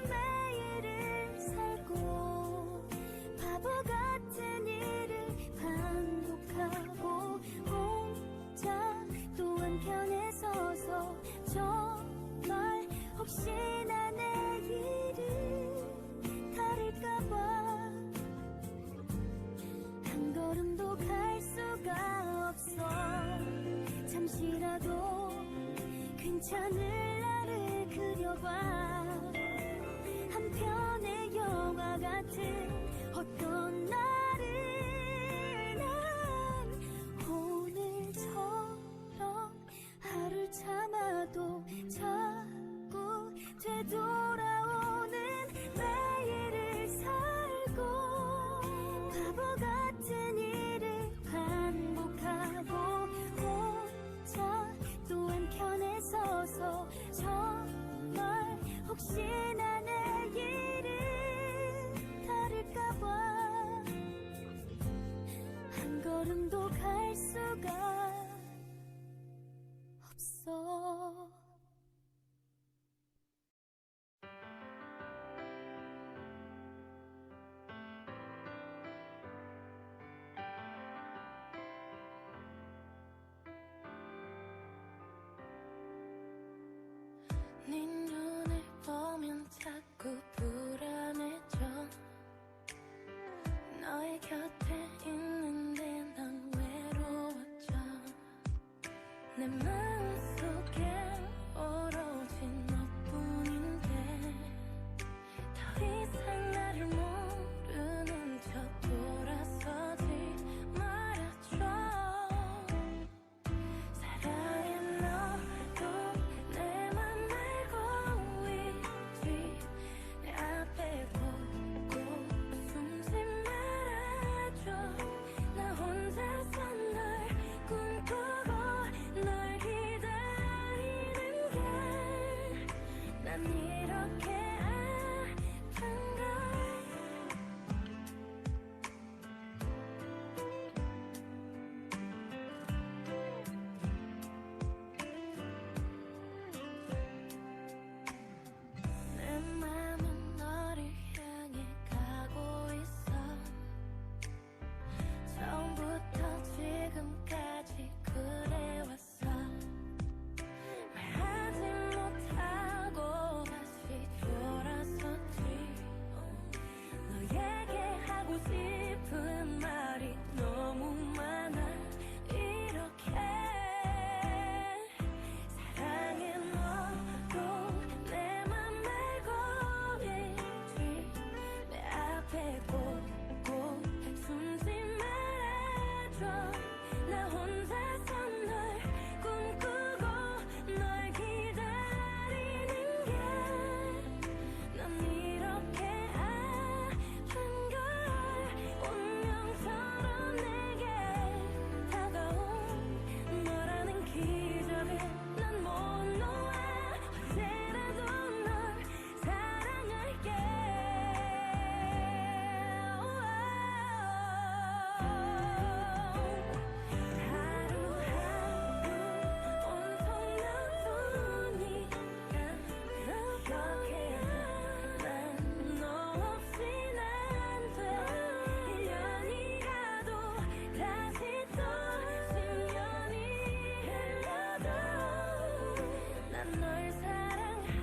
매일을 살고 바보 같은 일을 반복하고 혼자 또 한켠에 서서 정말 혹시나 내일을 다를까봐 한 걸음도 갈 수가 없어. 잠시라도 괜찮을 나를 그려봐. 한 편의 영화 같은 어떤 날을 난 오늘처럼 하루를 참아도 자꾸 되돌아오는 매일을 살고 바보 같은 일을 반복하고 혼자 또 한켠에 서서 정말 혹시나 내일을 다를까봐 한 걸음도 갈 수가 없어. 네 눈을 보면 자꾸 불안해져. 너의 곁에 있는데 난 외로워져. 내 마음속에 오로지 너뿐인데 더 이상 나를 모르는 척 돌아서지 말아줘. 사랑해 너도 내 맘 알고 있지. 내 앞에 보고 숨지 말아줘. 나 혼자서 널 꿈꾸고 널 기다리는 게 난 이렇게 아픈걸. 내 맘은 너를 향해 가고 있어. 처음부터 지금까지 그래왔어. 말하지 못하고 다시 돌아섰지. 너에게 하고 싶은 말이 너무 많아. 이렇게 사랑해 너도 내 맘 알고 있지. 내 앞에 보고 숨지 말아줘. 나 혼자서 널 꿈꾸고 널 기다리는 게 난 이렇게 아픈걸. 운명처럼 내게 다가온 너라는 기적을 난 못 놓아. 언제라도 널 사랑할게. 하루하루 온통 너뿐이야. 그렇게 난 너 없인 안 돼. 1년이 가도 다시 또 10년이 흘러도 난 널 사랑하겠어.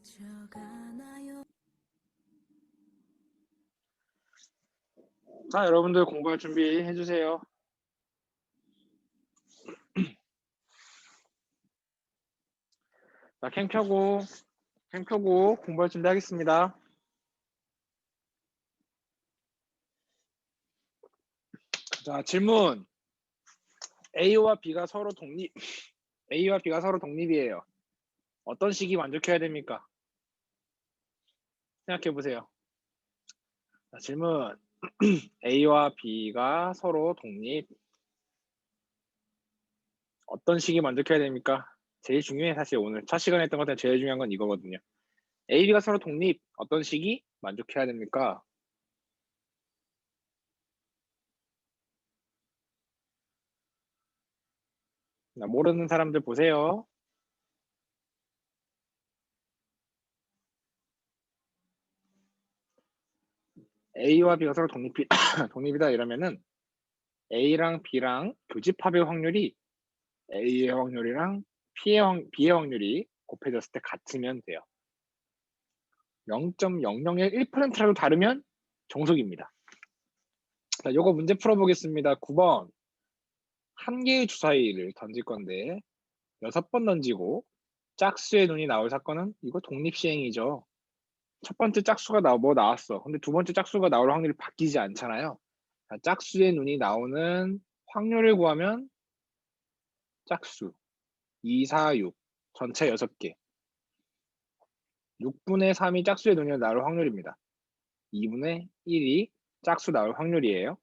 스쳐가나요? 자, 여러분들 공부할 준비 해주세요. 자, 캠 켜고 펜 펴고 공부할 준비하겠습니다. 자, 질문. A와 B가 서로 A와 B가 서로 독립이에요. 어떤 식이 만족해야 됩니까? 생각해 보세요. 자, 질문. A와 B가 서로 독립. 어떤 식이 만족해야 됩니까? 제일 중요해. 사실 오늘 첫 시간에 했던 것 중에 제일 중요한 건 이거거든요. A, B가 서로 독립. 어떤 식이 만족해야 됩니까? 자, 모르는 사람들 보세요. A와 B가 서로 독립이다 이러면은 A랑 B랑 교집합의 확률이 A의 확률이랑 B의 확률이 곱해졌을 때 같으면 돼요. 0.0001%라도 다르면 종속입니다. 자, 요거 문제 풀어보겠습니다. 9번. 한 개의 주사위를 던질 건데 6번 던지고 짝수의 눈이 나올 사건은 이거 독립시행이죠. 첫 번째 짝수가 나왔어. 근데 두 번째 짝수가 나올 확률이 바뀌지 않잖아요. 자, 짝수의 눈이 나오는 확률을 구하면 짝수 2, 4, 6 전체 6개 6분의 3이 짝수의 눈이 나올 확률입니다. 2분의 1이 짝수 나올 확률이에요.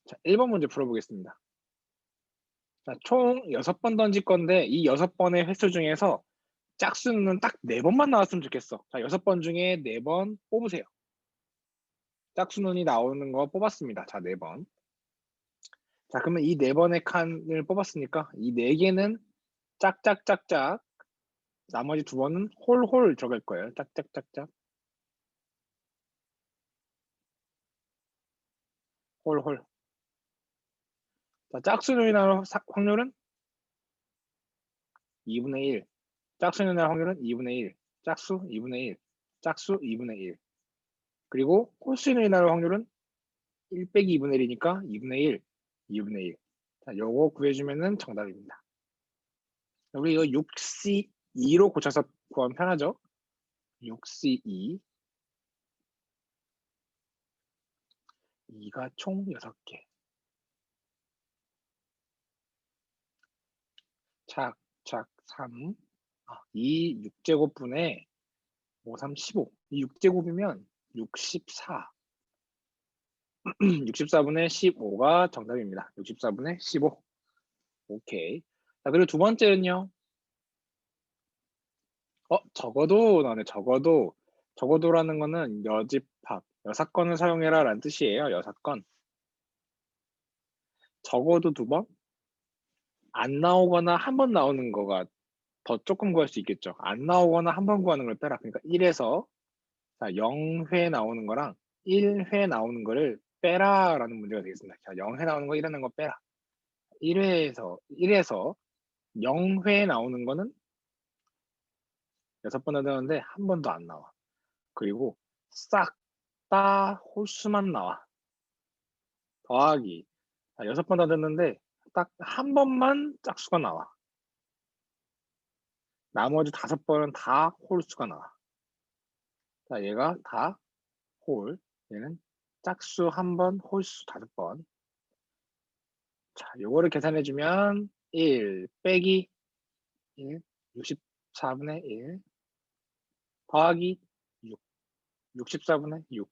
자, 1번 문제 풀어보겠습니다. 자, 총 6번 던질 건데 이 6번의 횟수 중에서 짝수는 딱 4번만 나왔으면 좋겠어. 자, 6번 중에 4번 뽑으세요. 짝수눈이 나오는 거 뽑았습니다. 자, 4번. 자, 그러면 이 4번의 칸을 뽑았으니까 이 4개는 짝짝짝짝 나머지 2번은 홀홀 들어갈 거예요. 짝짝짝짝 홀홀. 자, 짝수눈이 나올 확률은 2분의 1. 짝수눈이 나올 확률은 2분의 1. 짝수 2분의 1. 짝수 2분의 1. 그리고 홀수눈이 나올 확률은 1 빼기 2분의 1이니까 2분의 1. 2분의 1. 자, 요거 구해주면은 정답입니다. 우리 이거 6C2로 고쳐서 구하면 편하죠? 6C2. 2가 총 6개. 착착 3. 2 6제곱분의 5, 3, 15. 이 6제곱이면 64. 64분의 15가 정답입니다. 64분의 15. 오케이. 자, 그리고 두 번째는요. 적어도 나네. 적어도라는 거는 여집합. 6건을 사용해라 라는 뜻이에요. 6건. 적어도 2번? 안 나오거나 한 번 나오는 거가 더 조금 구할 수 있겠죠. 안 나오거나 한 번 구하는 걸 빼라. 그러니까 1에서 0회 나오는 거랑 1회 나오는 거를 빼라라는 문제가 되겠습니다. 자, 0회 나오는 거 1하는 거 빼라. 1에서 0회 나오는 거는 6번 하는데 한 번도 안 나와. 그리고 싹 다 홀수만 나와. 더하기. 6번 다 됐는데 딱 한 번만 짝수가 나와. 나머지 5번은 다 홀수가 나와. 자, 얘가 다 홀. 얘는 짝수 1번, 홀수 5번. 자, 요거를 계산해주면 1 빼기 1, 64분의 1 더하기 6, 64분의 6.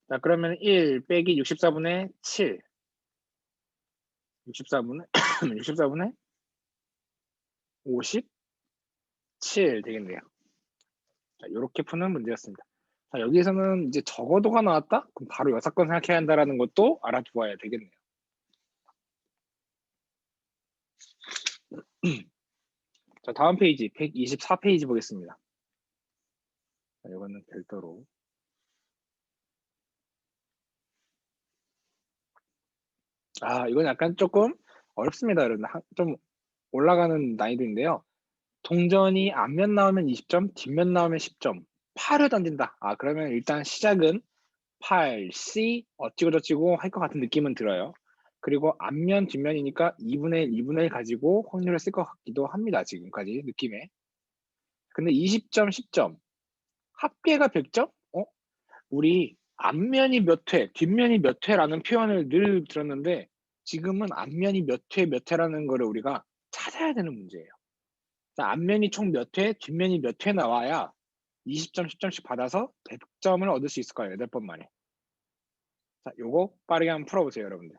자, 그러면 1 빼기 64분의 7. 64분의 64분의 57 되겠네요. 자, 이렇게 푸는 문제였습니다. 자, 여기에서는 이제 적어도가 나왔다? 그럼 바로 6건 생각해야 한다는 것도 알아두어야 되겠네요. 자, 다음 페이지 124페이지 보겠습니다. 자, 이거는 별도로. 이건 약간 조금 어렵습니다, 여러분. 좀 올라가는 난이도인데요. 동전이 앞면 나오면 20점, 뒷면 나오면 10점. 8을 던진다. 그러면 일단 시작은 8, C 어찌고저찌고 할 것 같은 느낌은 들어요. 그리고 앞면, 뒷면이니까 2분의 1, 2분의 1 가지고 확률을 쓸 것 같기도 합니다. 지금까지 느낌에. 근데 20점, 10점. 합계가 100점? 우리 앞면이 몇 회, 뒷면이 몇 회라는 표현을 늘 들었는데 지금은 앞면이 몇 회, 몇 회라는 거를 우리가 찾아야 되는 문제예요. 자, 앞면이 총 몇 회, 뒷면이 몇 회 나와야 20점, 10점씩 받아서 100점을 얻을 수 있을 거예요. 8번 만에. 자, 요거 빠르게 한번 풀어보세요, 여러분들.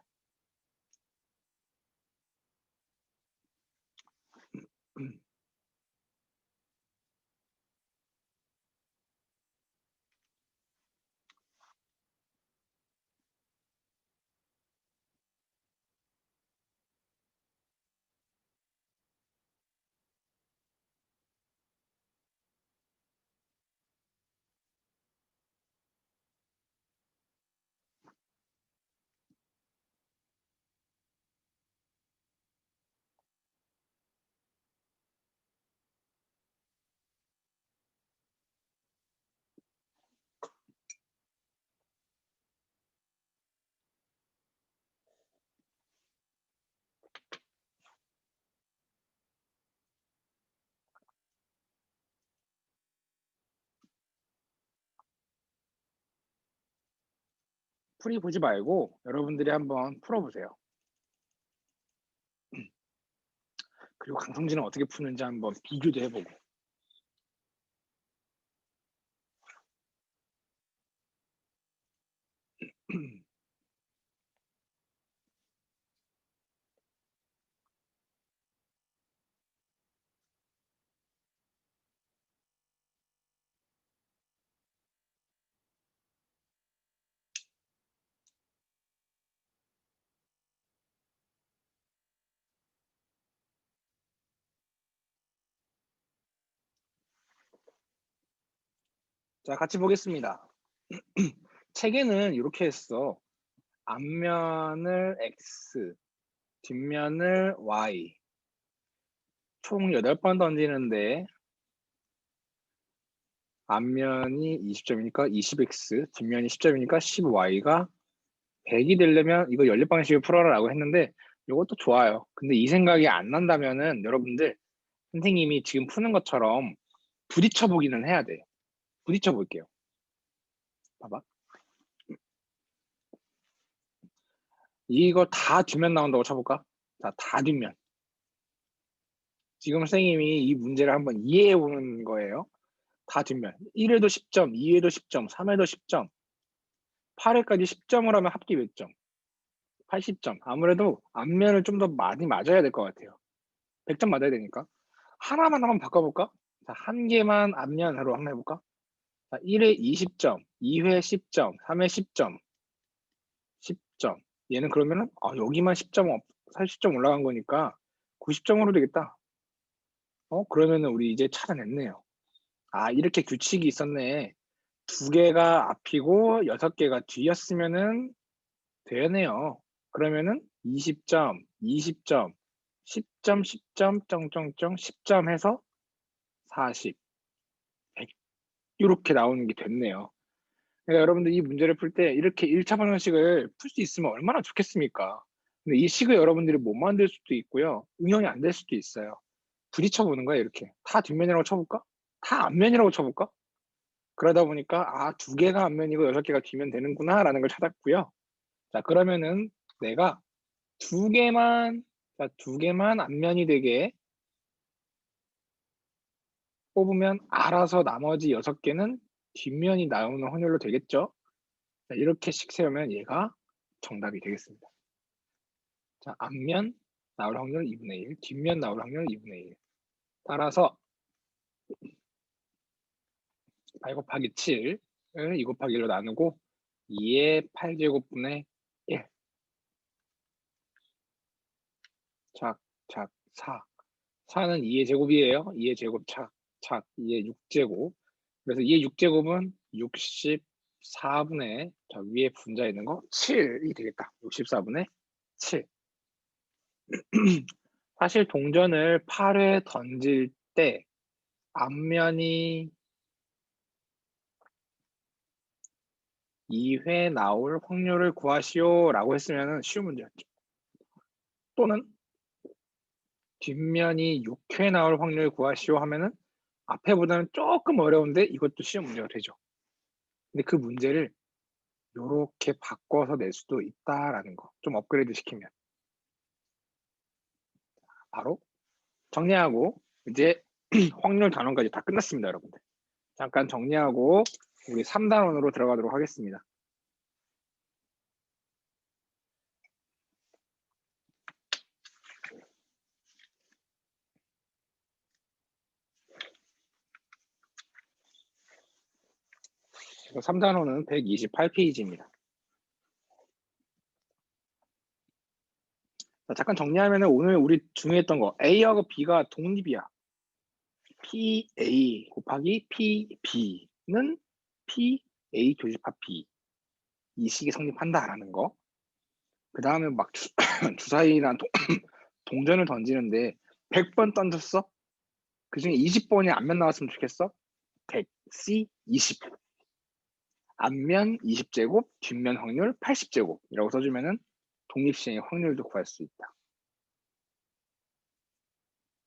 풀이 보지 말고 여러분들이 한번 풀어보세요. 그리고 강성진은 어떻게 푸는지 한번 비교도 해보고. 자, 같이 보겠습니다. 책에는 이렇게 했어. 앞면을 X, 뒷면을 Y. 총 8번 던지는데 앞면이 20점이니까 20X, 뒷면이 10점이니까 10Y가 100이 되려면 이거 연립 방식을 풀어라라고 했는데 이것도 좋아요. 근데 이 생각이 안 난다면은 여러분들 선생님이 지금 푸는 것처럼 부딪혀 보기는 해야 돼요. 부딪혀 볼게요. 봐봐. 이거 다 뒷면 나온다고 쳐볼까? 자, 다 뒷면. 지금 선생님이 이 문제를 한번 이해해 보는 거예요. 다 뒷면. 1회도 10점, 2회도 10점, 3회도 10점, 8회까지 10점을 하면 합계 몇 점? 80점. 아무래도 앞면을 좀 더 많이 맞아야 될 것 같아요. 100점 맞아야 되니까. 하나만 한번 바꿔볼까? 자, 한 개만 앞면으로 한번 해볼까? 자, 1회 20점, 2회 10점, 3회 10점, 10점. 얘는 그러면은 여기만 10점, 40점 올라간 거니까 90점으로 되겠다. 그러면은 우리 이제 찾아냈네요. 이렇게 규칙이 있었네. 2개가 앞이고 6개가 뒤였으면은 되네요. 그러면은 20점, 20점, 10점, 10점, 쩡쩡쩡, 10점 해서 40, 100 이렇게 나오는 게 됐네요. 그러니까 여러분들 이 문제를 풀 때 이렇게 1차 방정식을 풀 수 있으면 얼마나 좋겠습니까? 근데 이 식을 여러분들이 못 만들 수도 있고요. 응용이 안 될 수도 있어요. 부딪혀 보는 거예요, 이렇게. 다 뒷면이라고 쳐볼까? 다 앞면이라고 쳐볼까? 그러다 보니까 2개가 앞면이고 6개가 뒷면 되는구나라는 걸 찾았고요. 자, 그러면은 내가 2개만, 자, 2개만 앞면이 되게 뽑으면 알아서 나머지 6개는 뒷면이 나오는 확률로 되겠죠? 자, 이렇게씩 세우면 얘가 정답이 되겠습니다. 자, 앞면 나올 확률 2분의 1, 뒷면 나올 확률 2분의 1. 따라서 8 곱하기 7을 2 곱하기 1로 나누고 2의 8제곱분의 1. 착, 착, 4. 4는 2의 제곱이에요. 2의 제곱, 착, 착, 2의 6제곱. 그래서 2의 6제곱은 64분의, 자, 위에 분자 있는 거 7이 되겠다. 64분의 7. 사실 동전을 8회 던질 때 앞면이 2회 나올 확률을 구하시오 라고 했으면 쉬운 문제였죠. 또는 뒷면이 6회 나올 확률 구하시오 하면은 앞에보다는 조금 어려운데 이것도 시험 문제가 되죠. 근데 그 문제를 요렇게 바꿔서 낼 수도 있다라는 거. 좀 업그레이드 시키면. 바로 정리하고 이제 확률 단원까지 다 끝났습니다, 여러분들. 잠깐 정리하고 우리 3단원으로 들어가도록 하겠습니다. 그래서 3단원은 128페이지입니다. 자, 잠깐 정리하면 오늘 우리 중요했던 거 A하고 B가 독립이야. PA 곱하기 PB는 PA 교집합 B 이 식이 성립한다라는 거. 그 다음에 막 주사위랑 동전을 던지는데 100번 던졌어? 그 중에 20번이 앞면 나왔으면 좋겠어? 100C 20 앞면 20제곱 뒷면 확률 80제곱 이라고 써주면은 독립시행의 확률도 구할 수 있다.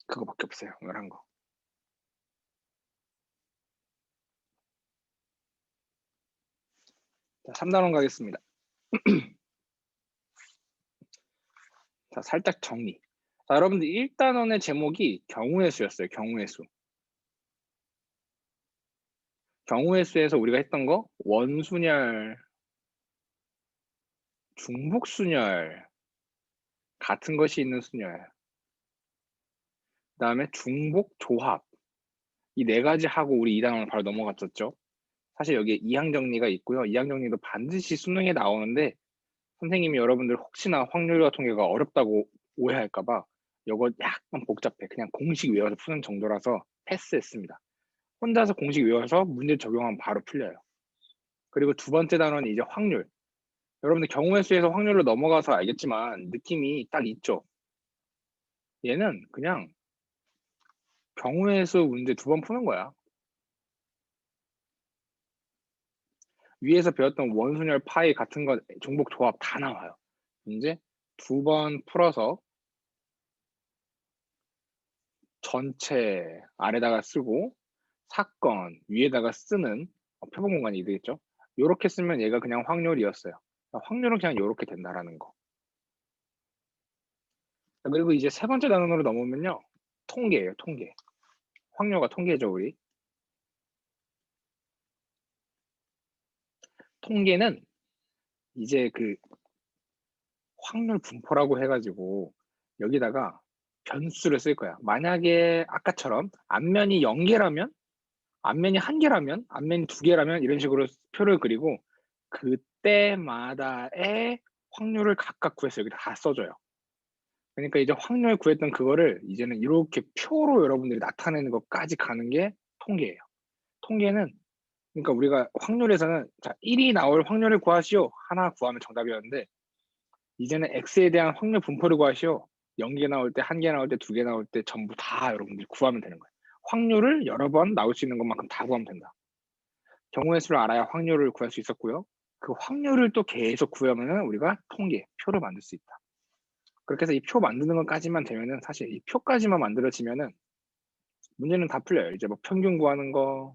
그거밖에 없어요 오늘 한 거. 자, 3단원 가겠습니다. 자, 살짝 정리. 자, 여러분들 1단원의 제목이 경우의 수였어요. 경우의 수. 경우의 수에서 우리가 했던 거 원순열, 중복순열, 같은 것이 있는 순열, 그 다음에 중복조합 이 네 가지 하고 우리 2단원을 바로 넘어갔었죠. 사실 여기에 이항정리가 있고요. 이항정리도 반드시 수능에 나오는데 선생님이 여러분들 혹시나 확률과 통계가 어렵다고 오해할까봐 이거 약간 복잡해. 그냥 공식 외워서 푸는 정도라서 패스했습니다. 혼자서 공식 외워서 문제 적용하면 바로 풀려요. 그리고 두 번째 단원이 이제 확률. 여러분들 경우의 수에서 확률로 넘어가서 알겠지만 느낌이 딱 있죠. 얘는 그냥 경우의 수 문제 2번 푸는 거야. 위에서 배웠던 원순열, 파이 같은 거 종목 조합 다 나와요. 이제 2번 풀어서 전체 아래다가 쓰고 사건 위에다가 쓰는 표본 공간이 되겠죠. 이렇게 쓰면 얘가 그냥 확률이었어요. 확률은 그냥 이렇게 된다라는 거. 그리고 이제 세 번째 단원으로 넘어오면요. 통계예요, 통계. 확률과 통계죠, 우리. 통계는 이제 그 확률 분포라고 해가지고 여기다가 변수를 쓸 거야. 만약에 아까처럼 앞면이 0개라면, 앞면이 1개라면, 앞면이 2개라면 이런 식으로 표를 그리고 그때마다의 확률을 각각 구해서 여기다 다 써줘요. 그러니까 이제 확률 구했던 그거를 이제는 이렇게 표로 여러분들이 나타내는 것까지 가는 게 통계예요. 통계는 그러니까 우리가 확률에서는 자 1이 나올 확률을 구하시오 하나 구하면 정답이었는데 이제는 x에 대한 확률 분포를 구하시오 0개 나올 때 1개 나올 때 2개 나올 때 전부 다 여러분들이 구하면 되는 거예요. 확률을 여러 번 나올 수 있는 것만큼 다 구하면 된다. 경우의 수를 알아야 확률을 구할 수 있었고요. 그 확률을 또 계속 구하면은 우리가 통계 표를 만들 수 있다. 그렇게 해서 이 표 만드는 것까지만 되면은 사실 이 표까지만 만들어지면은 문제는 다 풀려요. 이제 뭐 평균 구하는 거,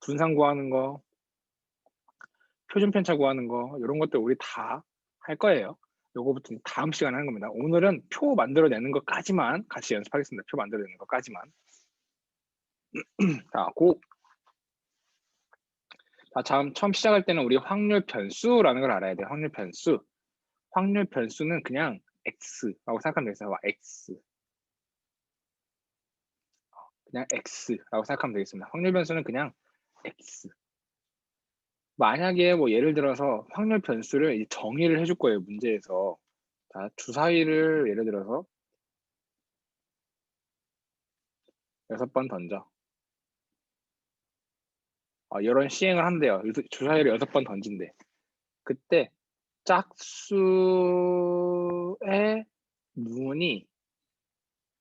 분산 구하는 거, 표준 편차 구하는 거 이런 것들 우리 다 할 거예요. 요거부터 다음 시간에 하는 겁니다. 오늘은 표 만들어내는 것까지만 같이 연습하겠습니다. 표 만들어내는 것까지만. 자, 처음 시작할 때는 우리 확률 변수라는 걸 알아야 돼요. 확률 변수. 확률 변수는 그냥 x라고 생각하면 되겠어요. x. 그냥 x라고 생각하면 되겠습니다. 확률 변수는 그냥 x. 만약에 뭐 예를 들어서 확률 변수를 정의를 해줄 거예요. 문제에서. 자, 주사위를 예를 들어서 6번 던져. 이런 시행을 한대요. 주사위를 6번 던진대. 그때 짝수의 문이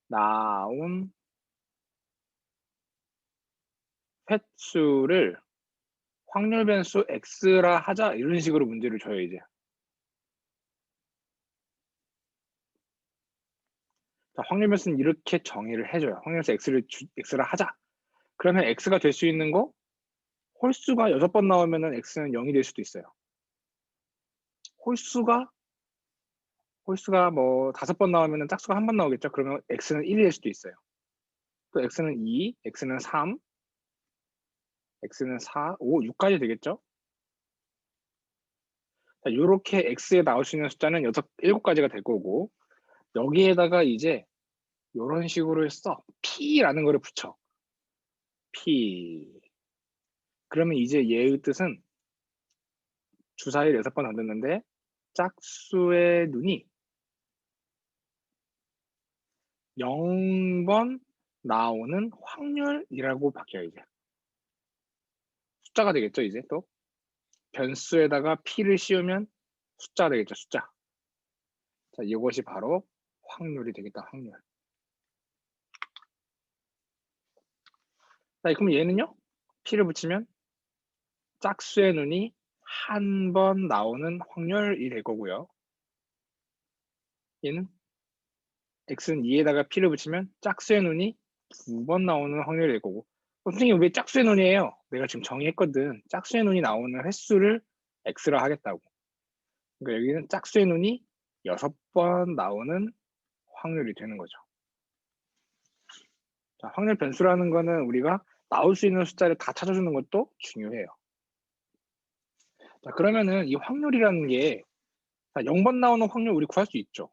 나온 횟수를 확률 변수 x라 하자 이런 식으로 문제를 줘요 이제. 자, 확률 변수는 이렇게 정의를 해줘요. 확률 변수 x를 하자. 그러면 x가 될 수 있는 거 홀수가 6번 나오면은 x는 0이 될 수도 있어요. 홀수가 뭐 5번 나오면은 짝수가 1번 나오겠죠. 그러면 x는 1이 될 수도 있어요. 또 x는 2, x는 3, x는 4, 5, 6까지 되겠죠. 자, 요렇게 x에 나올 수 있는 숫자는 7가지가 될 거고, 여기에다가 이제 요런 식으로 써 p라는 거를 붙여. p. 그러면 이제 얘의 뜻은 주사위를 6번 던졌는데 짝수의 눈이 0번 나오는 확률이라고 바뀌어요. 이제 숫자가 되겠죠. 이제 또 변수에다가 p를 씌우면 숫자가 되겠죠. 숫자. 자, 이것이 바로 확률이 되겠다. 확률. 자, 그럼 얘는요, p를 붙이면 짝수의 눈이 한 번 나오는 확률이 될 거고요. 얘는 x는 2에다가 p를 붙이면 짝수의 눈이 2번 나오는 확률이 될 거고. 선생님 왜 짝수의 눈이에요? 내가 지금 정의했거든. 짝수의 눈이 나오는 횟수를 x라 하겠다고. 그러니까 여기는 짝수의 눈이 6번 나오는 확률이 되는 거죠. 자, 확률 변수라는 거는 우리가 나올 수 있는 숫자를 다 찾아주는 것도 중요해요. 자, 그러면은 이 확률이라는 게 0번 나오는 확률 우리 구할 수 있죠.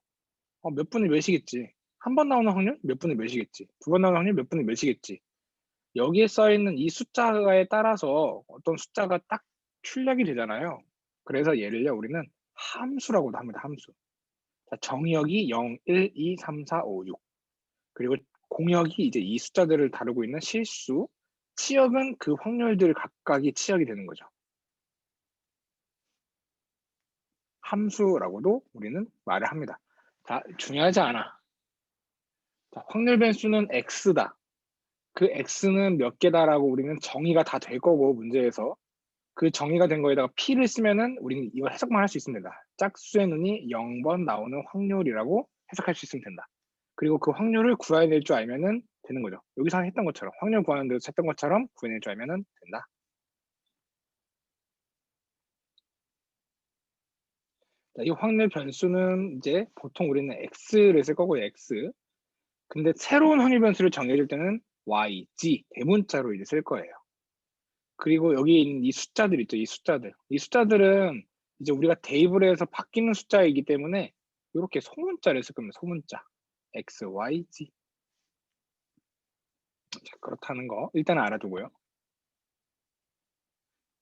몇 분의 몇이겠지. 한 번 나오는 확률 몇 분의 몇이겠지. 2번 나오는 확률 몇 분의 몇이겠지. 여기에 써있는 이 숫자에 따라서 어떤 숫자가 딱 출력이 되잖아요. 그래서 얘를요 우리는 함수라고도 합니다. 함수. 자, 정의역이 0, 1, 2, 3, 4, 5, 6. 그리고 공역이 이제 이 숫자들을 다루고 있는 실수. 치역은 그 확률들 각각이 치역이 되는 거죠. 함수라고도 우리는 말을 합니다. 자, 중요하지 않아. 자, 확률 변수는 x다. 그 x는 몇 개다라고 우리는 정의가 다 될 거고 문제에서 그 정의가 된 거에다가 p를 쓰면은 우리는 이걸 해석만 할 수 있으면 된다. 짝수의 눈이 0번 나오는 확률이라고 해석할 수 있으면 된다. 그리고 그 확률을 구해낼 줄 알면은 되는 거죠. 여기서 했던 것처럼 확률 구하는 데서 했던 것처럼 구해낼 줄 알면은 된다. 자, 이 확률 변수는 이제 보통 우리는 x를 쓸 거고요. x. 근데 새로운 확률 변수를 정해줄 때는 y, g 대문자로 이제 쓸 거예요. 그리고 여기 있는 이 숫자들 있죠. 이 숫자들. 이 숫자들은 이제 우리가 대입을 해서 바뀌는 숫자이기 때문에 이렇게 소문자를 쓸 겁니다. 소문자. x, y, z. 자, 그렇다는 거 일단 알아두고요.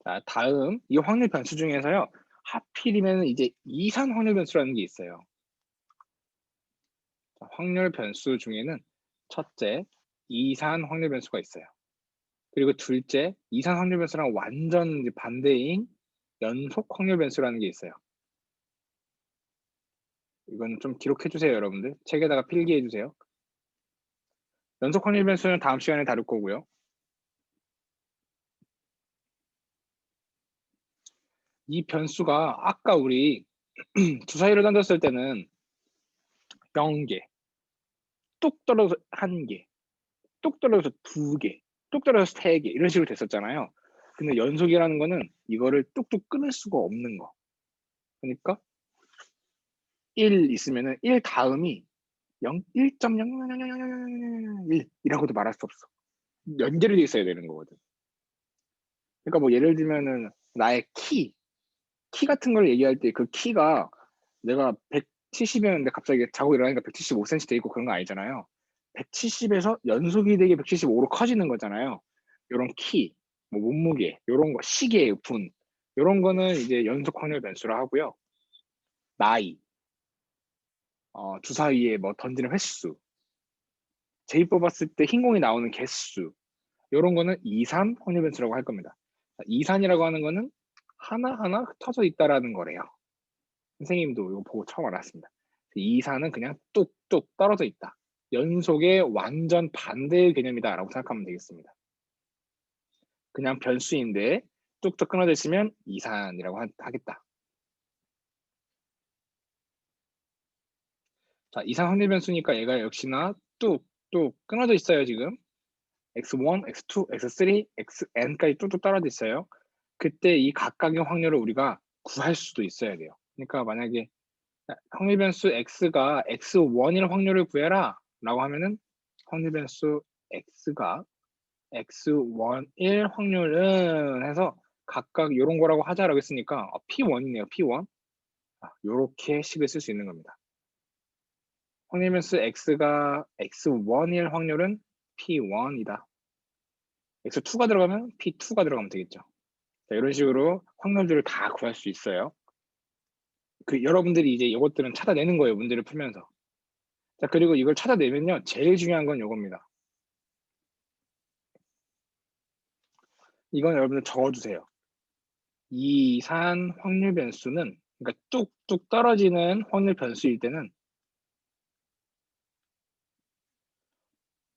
자, 다음 이 확률 변수 중에서요. 하필이면 이제 이산 확률 변수라는 게 있어요. 자, 확률 변수 중에는 첫째, 이산 확률 변수가 있어요. 그리고 둘째, 이산 확률 변수랑 완전 반대인 연속 확률 변수라는 게 있어요. 이건 좀 기록해 주세요, 여러분들. 책에다가 필기해 주세요. 연속 확률 변수는 다음 시간에 다룰 거고요. 이 변수가 아까 우리 주사위를 던졌을 때는 0개, 뚝 떨어져서 1개, 뚝 떨어져서 2개, 뚝 떨어져서 3개 이런 식으로 됐었잖아요. 근데 연속이라는 거는 이거를 뚝뚝 끊을 수가 없는 거. 그러니까 1 있으면은 1 다음이 0, 1.00001이라고도 말할 수 없어. 연결이 돼 있어야 되는 거거든. 그러니까 뭐 예를 들면은 나의 키 같은 걸 얘기할 때 그 키가 내가 170이었는데 갑자기 자고 일어나니까 175cm 돼 있고 그런 거 아니잖아요. 170에서 연속이 되게 175로 커지는 거잖아요. 요런 키, 뭐 몸무게, 요런 거, 시계, 분, 요런 거는 이제 연속 확률 변수라 하고요. 나이, 주사위에 뭐 던지는 횟수, 제이 뽑았을 때 흰 공이 나오는 개수, 요런 거는 이산 확률 변수라고 할 겁니다. 이산이라고 하는 거는 하나하나 흩어져 있다라는 거래요. 선생님도 이거 보고 처음 알았습니다. 이산은 그냥 뚝뚝 떨어져 있다. 연속의 완전 반대의 개념이다라고 생각하면 되겠습니다. 그냥 변수인데 뚝뚝 끊어져 있으면 이산이라고 하겠다. 자, 이산 확률 변수니까 얘가 역시나 뚝뚝 끊어져 있어요, 지금. x1, x2, x3, xn까지 뚝뚝 떨어져 있어요. 그때 이 각각의 확률을 우리가 구할 수도 있어야 돼요. 그러니까 만약에 확률 변수 x가 x1일 확률을 구해라 라고 하면은 확률 변수 x가 x1일 확률은 해서 각각 이런 거라고 하자라고 했으니까 p1이네요. p1. 요렇게 식을 쓸 수 있는 겁니다. 확률 변수 x가 x1일 확률은 p1이다. x2가 들어가면 p2가 들어가면 되겠죠. 자, 이런 식으로 확률들을 다 구할 수 있어요. 여러분들이 이제 이것들은 찾아내는 거예요. 문제를 풀면서. 자, 그리고 이걸 찾아내면요. 제일 중요한 건 이겁니다. 이건 여러분들 적어주세요. 이산 확률 변수는, 그러니까 뚝뚝 떨어지는 확률 변수일 때는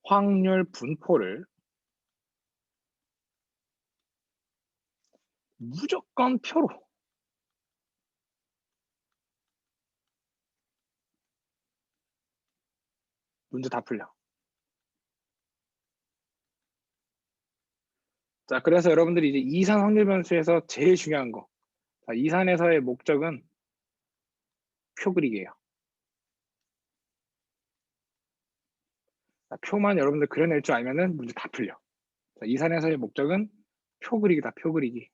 확률 분포를 무조건 표로 문제 다 풀려. 자, 그래서 여러분들이 이제 이산 확률 변수에서 제일 중요한 거. 자, 이산에서의 목적은 표 그리기예요. 자, 표만 여러분들 그려낼 줄 알면은 문제 다 풀려. 자, 이산에서의 목적은 표 그리기다, 표 그리기.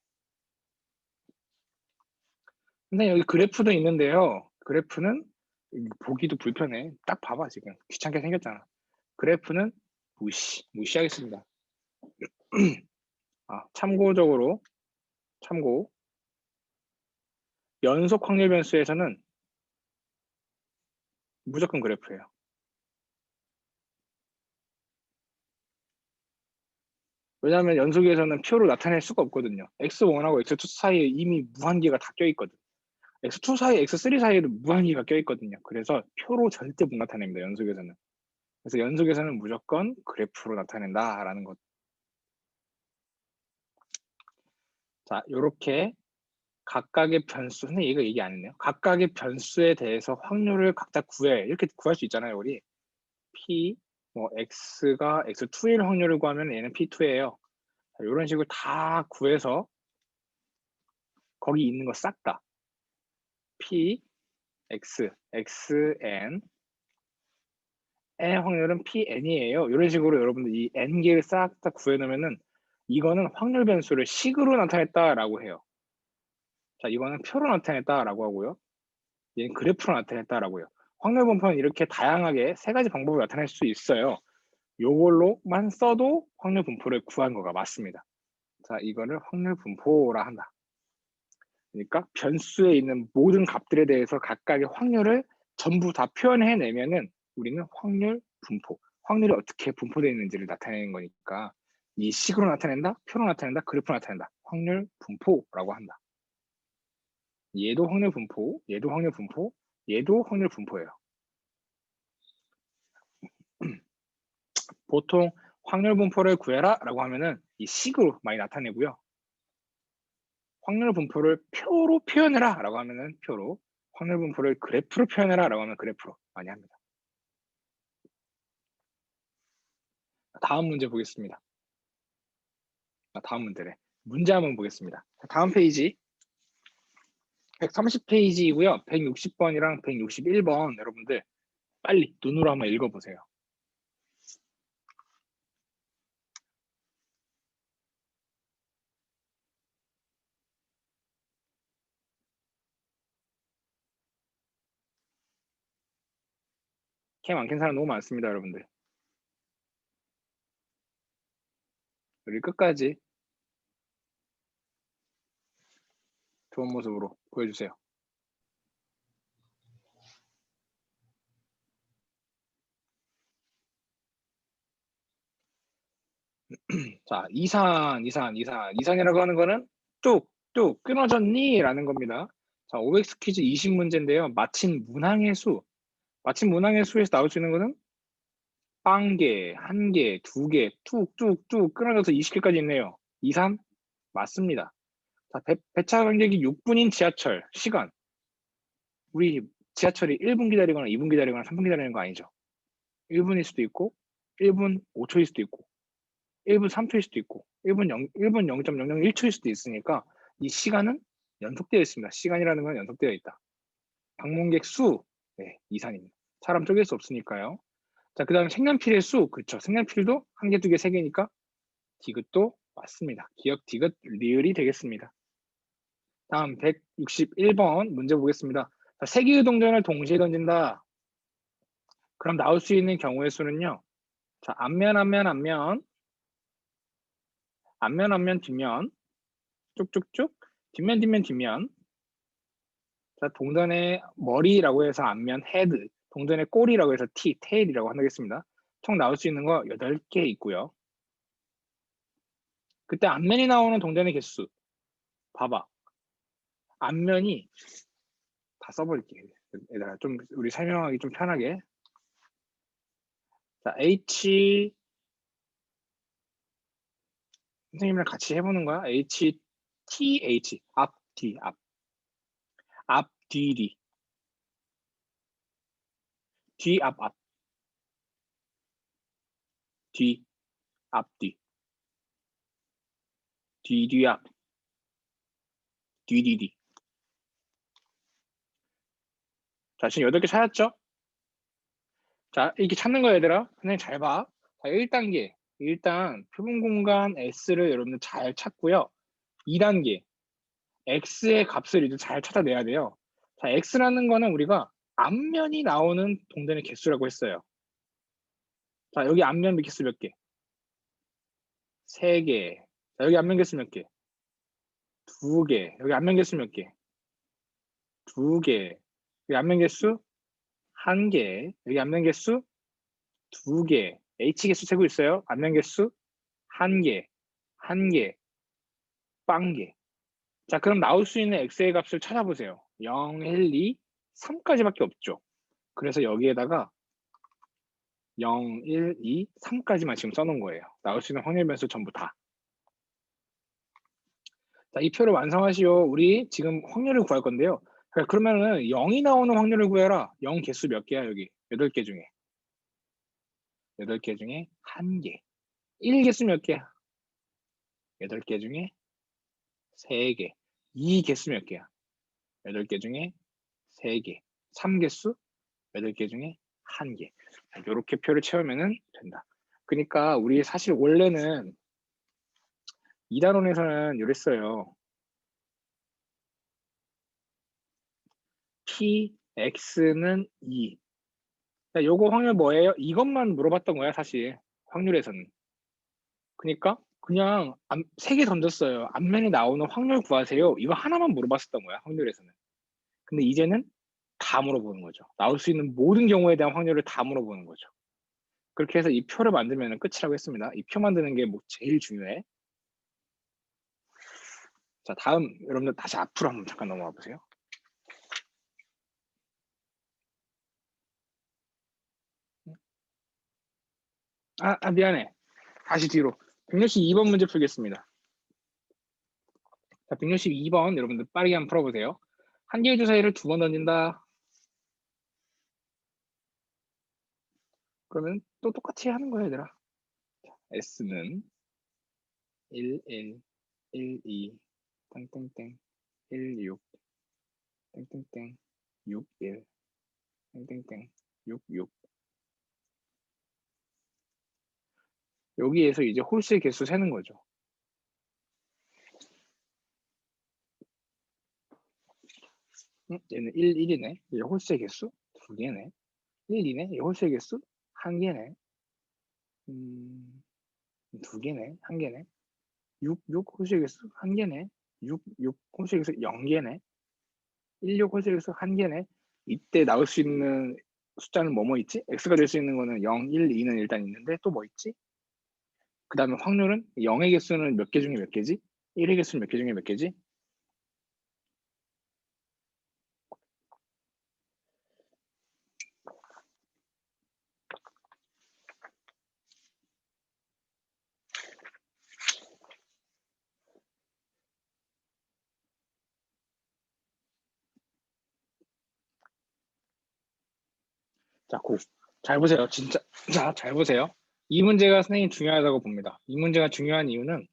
근데 여기 그래프도 있는데요. 그래프는 보기도 불편해. 딱 봐봐, 지금. 귀찮게 생겼잖아. 그래프는 무시하겠습니다. 참고적으로, 참고. 연속 확률 변수에서는 무조건 그래프예요. 왜냐하면 연속에서는 표로 나타낼 수가 없거든요. x1하고 x2 사이에 이미 무한계가 다 껴있거든. x2 사이, x3 사이에도 무한계가 껴있거든요. 그래서 표로 절대 못 나타냅니다. 연속에서는. 그래서 연속에서는 무조건 그래프로 나타낸다라는 것. 자, 요렇게 각각의 변수, 선생님 이거 얘기 안 했네요. 각각의 변수에 대해서 확률을 각자 구해. 이렇게 구할 수 있잖아요, 우리. p, x가 x2일 확률을 구하면 얘는 p2예요. 이런 식으로 다 구해서 거기 있는 거 싹 다 p, x, xn 의 확률은 pn이에요. 이런 식으로 여러분들 이 n개를 싹 다 구해놓으면은 이거는 확률 변수를 식으로 나타냈다라고 해요. 자, 이거는 표로 나타냈다라고 하고요. 얘는 그래프로 나타냈다라고요. 확률 분포는 이렇게 다양하게 세 가지 방법으로 나타낼 수 있어요. 요걸로만 써도 확률 분포를 구한 거가 맞습니다. 자, 이거를 확률 분포라 한다. 그러니까 변수에 있는 모든 값들에 대해서 각각의 확률을 전부 다 표현해내면은 우리는 확률 분포, 확률이 어떻게 분포되어 있는지를 나타내는 거니까 이 식으로 나타낸다, 표로 나타낸다, 그래프로 나타낸다. 확률 분포라고 한다. 얘도 확률 분포, 얘도 확률 분포, 얘도 확률 분포예요. 보통 확률 분포를 구해라 라고 하면은 이 식으로 많이 나타내고요. 확률 분포를 표로 표현해라 라고 하면은 표로, 확률 분포를 그래프로 표현해라 라고 하면 그래프로 많이 합니다. 다음 문제 보겠습니다. 다음 문제래. 문제 한번 보겠습니다. 다음 페이지 130페이지이고요. 160번이랑 161번 여러분들 빨리 눈으로 한번 읽어보세요. 캠 안 켠 사람 너무 많습니다, 여러분들. 우리 끝까지 좋은 모습으로 보여주세요. 자, 이산이라고 하는 거는 뚝뚝 끊어졌니? 라는 겁니다. 자, OX 퀴즈 20문제인데요. 마친 문항의 수. 마친 문항의 수에서 나올 수 있는 거는 0개, 1개, 2개, 뚝뚝뚝 끊어져서 20개까지 있네요. 이산 맞습니다. 자, 배차 간격이 6분인 지하철 시간. 우리 지하철이 1분 기다리거나 2분 기다리거나 3분 기다리는 거 아니죠. 1분일 수도 있고 1분 5초일 수도 있고 1분 3초일 수도 있고 1분 0.001초일 수도 있으니까 이 시간은 연속되어 있습니다. 시간이라는 건 연속되어 있다. 방문객 수, 네, 이산입니다. 사람 쪼갤 수 없으니까요. 자, 그 다음에 색연필의 수, 그렇죠. 색연필도 한 개, 두 개, 세 개니까 디귿도 맞습니다. 기역, 디귿, 리을이 되겠습니다. 다음 161번 문제 보겠습니다. 자, 세 개의 동전을 동시에 던진다. 그럼 나올 수 있는 경우의 수는요. 자, 앞면, 앞면, 앞면, 앞면, 앞면, 뒷면, 쭉쭉쭉, 뒷면, 뒷면, 뒷면. 자, 동전의 머리라고 해서 앞면 헤드, 동전의 꼬리라고 해서 테일이라고 하겠습니다. 총 나올 수 있는 거 8개 있고요. 그때 앞면이 나오는 동전의 개수 봐봐. 앞면이 다 써버릴게. 얘들아 좀 우리 설명하기 좀 편하게. 자, H 선생님이랑 같이 해보는 거야. HTH 앞뒤 앞뒤뒤 뒤앞 뒤 앞뒤 뒤뒤앞 뒤뒤뒤. 자, 지금 8개 찾았죠? 자, 이렇게 찾는 거야, 얘들아. 선생님 잘 봐. 자, 1단계. 일단 표본 공간 S를 여러분들 잘 찾고요. 2단계. X의 값을 이제 잘 찾아내야 돼요. 자, X라는 거는 우리가 앞면이 나오는 동전의 개수라고 했어요. 자, 여기 앞면 개수 몇 개? 3개. 자, 여기 앞면 개수 몇 개? 2개. 여기 앞면 개수 몇 개? 2개. 여기 앞면 개수 1개. 여기 앞면 개수 2개. H 개수 세고 있어요. 앞면 개수 1개. 1개. 빵개. 자, 그럼 나올 수 있는 x의 값을 찾아보세요. 0, 1, 2, 3까지밖에 없죠. 그래서 여기에다가 0, 1, 2, 3까지만 지금 써놓은 거예요. 나올 수 있는 확률 변수 전부 다. 자, 이 표를 완성하시오. 우리 지금 확률을 구할 건데요. 그러면은 0이 나오는 확률을 구해라. 0 개수 몇 개야, 여기? 8개 중에. 8개 중에 1개. 1 개수 몇 개야? 8개 중에 3개. 2 개수 몇 개야? 8개 중에 3개. 3 개수 8개 중에 1개. 이렇게 표를 채우면 된다. 그러니까 우리 사실 원래는 2단원에서는 이랬어요. P, X는 2. 요거 확률 뭐예요? 이것만 물어봤던 거야, 사실. 확률에서는. 그러니까 그냥 3개 던졌어요. 앞면에 나오는 확률 구하세요. 이거 하나만 물어봤었던 거야, 확률에서는. 근데 이제는 다 물어보는 거죠. 나올 수 있는 모든 경우에 대한 확률을 다 물어보는 거죠. 그렇게 해서 이 표를 만들면 끝이라고 했습니다. 이 표 만드는 게 뭐 제일 중요해. 자, 다음 여러분들 다시 앞으로 한번 잠깐 넘어가 보세요. 미안해. 다시 뒤로. 162번 문제 풀겠습니다. 자, 162번 여러분들 빠르게 한번 풀어보세요. 한 개의 주사위를 2번 던진다. 그러면 또 똑같이 하는 거야, 얘들아. S는 1, 1, 1, 2, 땡땡땡, 1, 6, 땡땡땡, 6, 1, 땡땡땡, 6, 6. 여기에서 이제 홀수의 개수 세는 거죠. 얘는 1, 1이네. 얘 홀수의 개수 2개네. 1, 2네. 얘 홀수의 개수 1개네. 2개네. 1개네. 6, 6 홀수의 개수 1개네. 6, 6 홀수의 개수 0개네. 1, 6 홀수의 개수 1개네. 이때 나올 수 있는 숫자는 뭐뭐 있지? x가 될 수 있는 거는 0, 1, 2는 일단 있는데 또 뭐 있지? 그 다음에 확률은 0의 개수는 몇 개 중에 몇 개지? 1의 개수는 몇 개 중에 몇 개지? 자, 잘 보세요. 진짜. 자, 잘 보세요. 이 문제가 선생님 중요하다고 봅니다. 이 문제가 중요한 이유는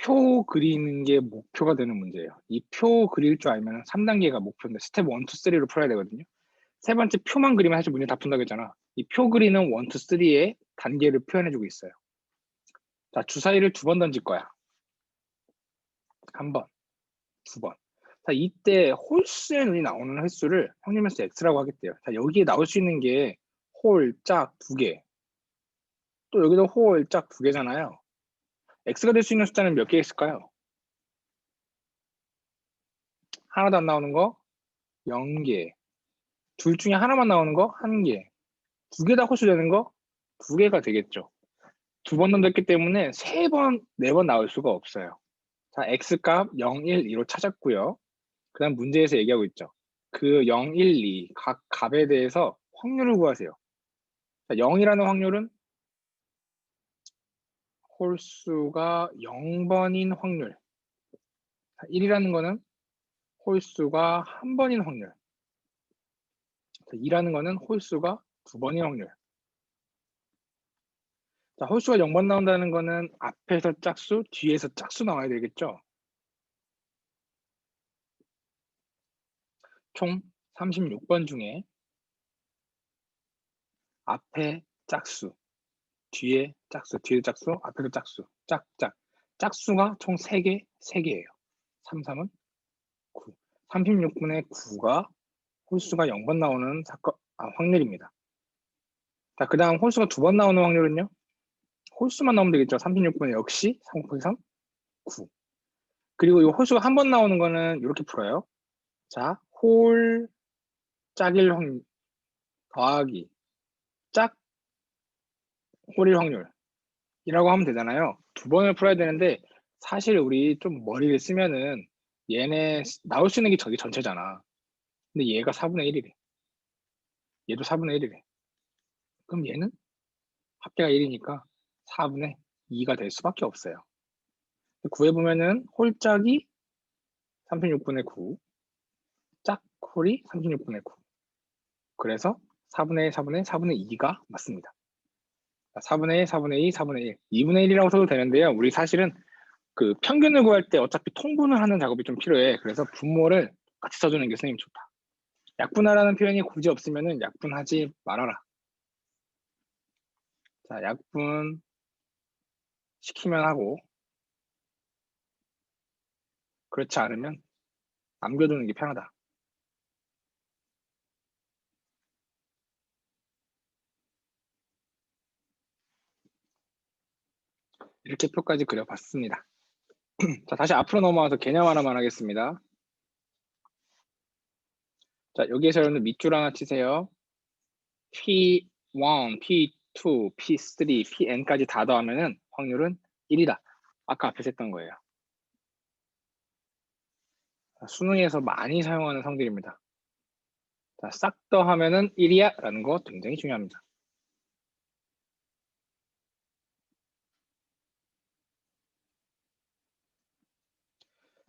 표 그리는 게 목표가 되는 문제예요. 이 표 그릴 줄 알면 3단계가 목표인데 스텝 1, 2, 3로 풀어야 되거든요. 세 번째 표만 그리면 사실 문제 다 푼다고 했잖아. 이 표 그리는 1, 2, 3의 단계를 표현해주고 있어요. 자, 주사위를 2번 던질 거야. 한 번, 2번. 자, 이때 홀수의 눈이 나오는 횟수를 평균면수 x라고 하겠대요. 자, 여기에 나올 수 있는 게 홀, 짝, 2개. 또 여기도 홀, 짝, 2개잖아요. x가 될 수 있는 숫자는 몇 개 있을까요? 하나도 안 나오는 거 0개. 둘 중에 하나만 나오는 거 1개. 2개 다 홀수 되는 거 2개가 되겠죠. 2번 던졌기 때문에 3번, 4번 나올 수가 없어요. 자, x값 0, 1, 2로 찾았고요. 그 다음 문제에서 얘기하고 있죠. 그 0, 1, 2 각 값에 대해서 확률을 구하세요. 자, 0이라는 확률은 홀수가 0번인 확률. 1이라는 거는 홀수가 1번인 확률. 2라는 거는 홀수가 2번인 확률. 자, 홀수가 0번 나온다는 거는 앞에서 짝수, 뒤에서 짝수 나와야 되겠죠? 총 36번 중에 앞에 짝수, 뒤에 짝수, 앞에서 짝수, 짝짝. 짝수가 총 3개, 3개예요. 3, 3은 9. 36분의 9가 홀수가 0번 나오는 확률입니다. 자, 그 다음 홀수가 2번 나오는 확률은요? 홀수만 나오면 되겠죠. 36분의 역시 3 곱하기 3, 9. 그리고 이 홀수가 한 번 나오는 거는 이렇게 풀어요. 자, 홀 짝일 확률 더하기 짝 홀일 확률이라고 하면 되잖아요. 2번을 풀어야 되는데 사실 우리 좀 머리를 쓰면은 얘네 나올 수 있는 게 저기 전체잖아. 근데 얘가 4분의 1이래. 얘도 4분의 1이래. 그럼 얘는 합계가 1이니까 4분의 2가 될 수밖에 없어요. 구해보면은 홀짝이 36분의 9, 짝홀이 36분의 9. 그래서 4분의 1, 4분의 2가 맞습니다. 4분의 1, 4분의 2, 4분의 1. 2분의 1이라고 써도 되는데요. 우리 사실은 그 평균을 구할 때 어차피 통분을 하는 작업이 좀 필요해. 그래서 분모를 같이 써주는 게 선생님 좋다. 약분하라는 표현이 굳이 없으면은 약분하지 말아라. 자, 약분 시키면 하고 그렇지 않으면 남겨두는 게 편하다. 이렇게 표까지 그려봤습니다. 자, 다시 앞으로 넘어와서 개념 하나만 하겠습니다. 자, 여기에서 여러분들 밑줄 하나 치세요. P1, P2, P3, Pn까지 다 더하면은 확률은 1이다. 아까 앞에서 했던 거예요. 수능에서 많이 사용하는 성질입니다. 자, 싹 더하면은 1이야 라는 거 굉장히 중요합니다.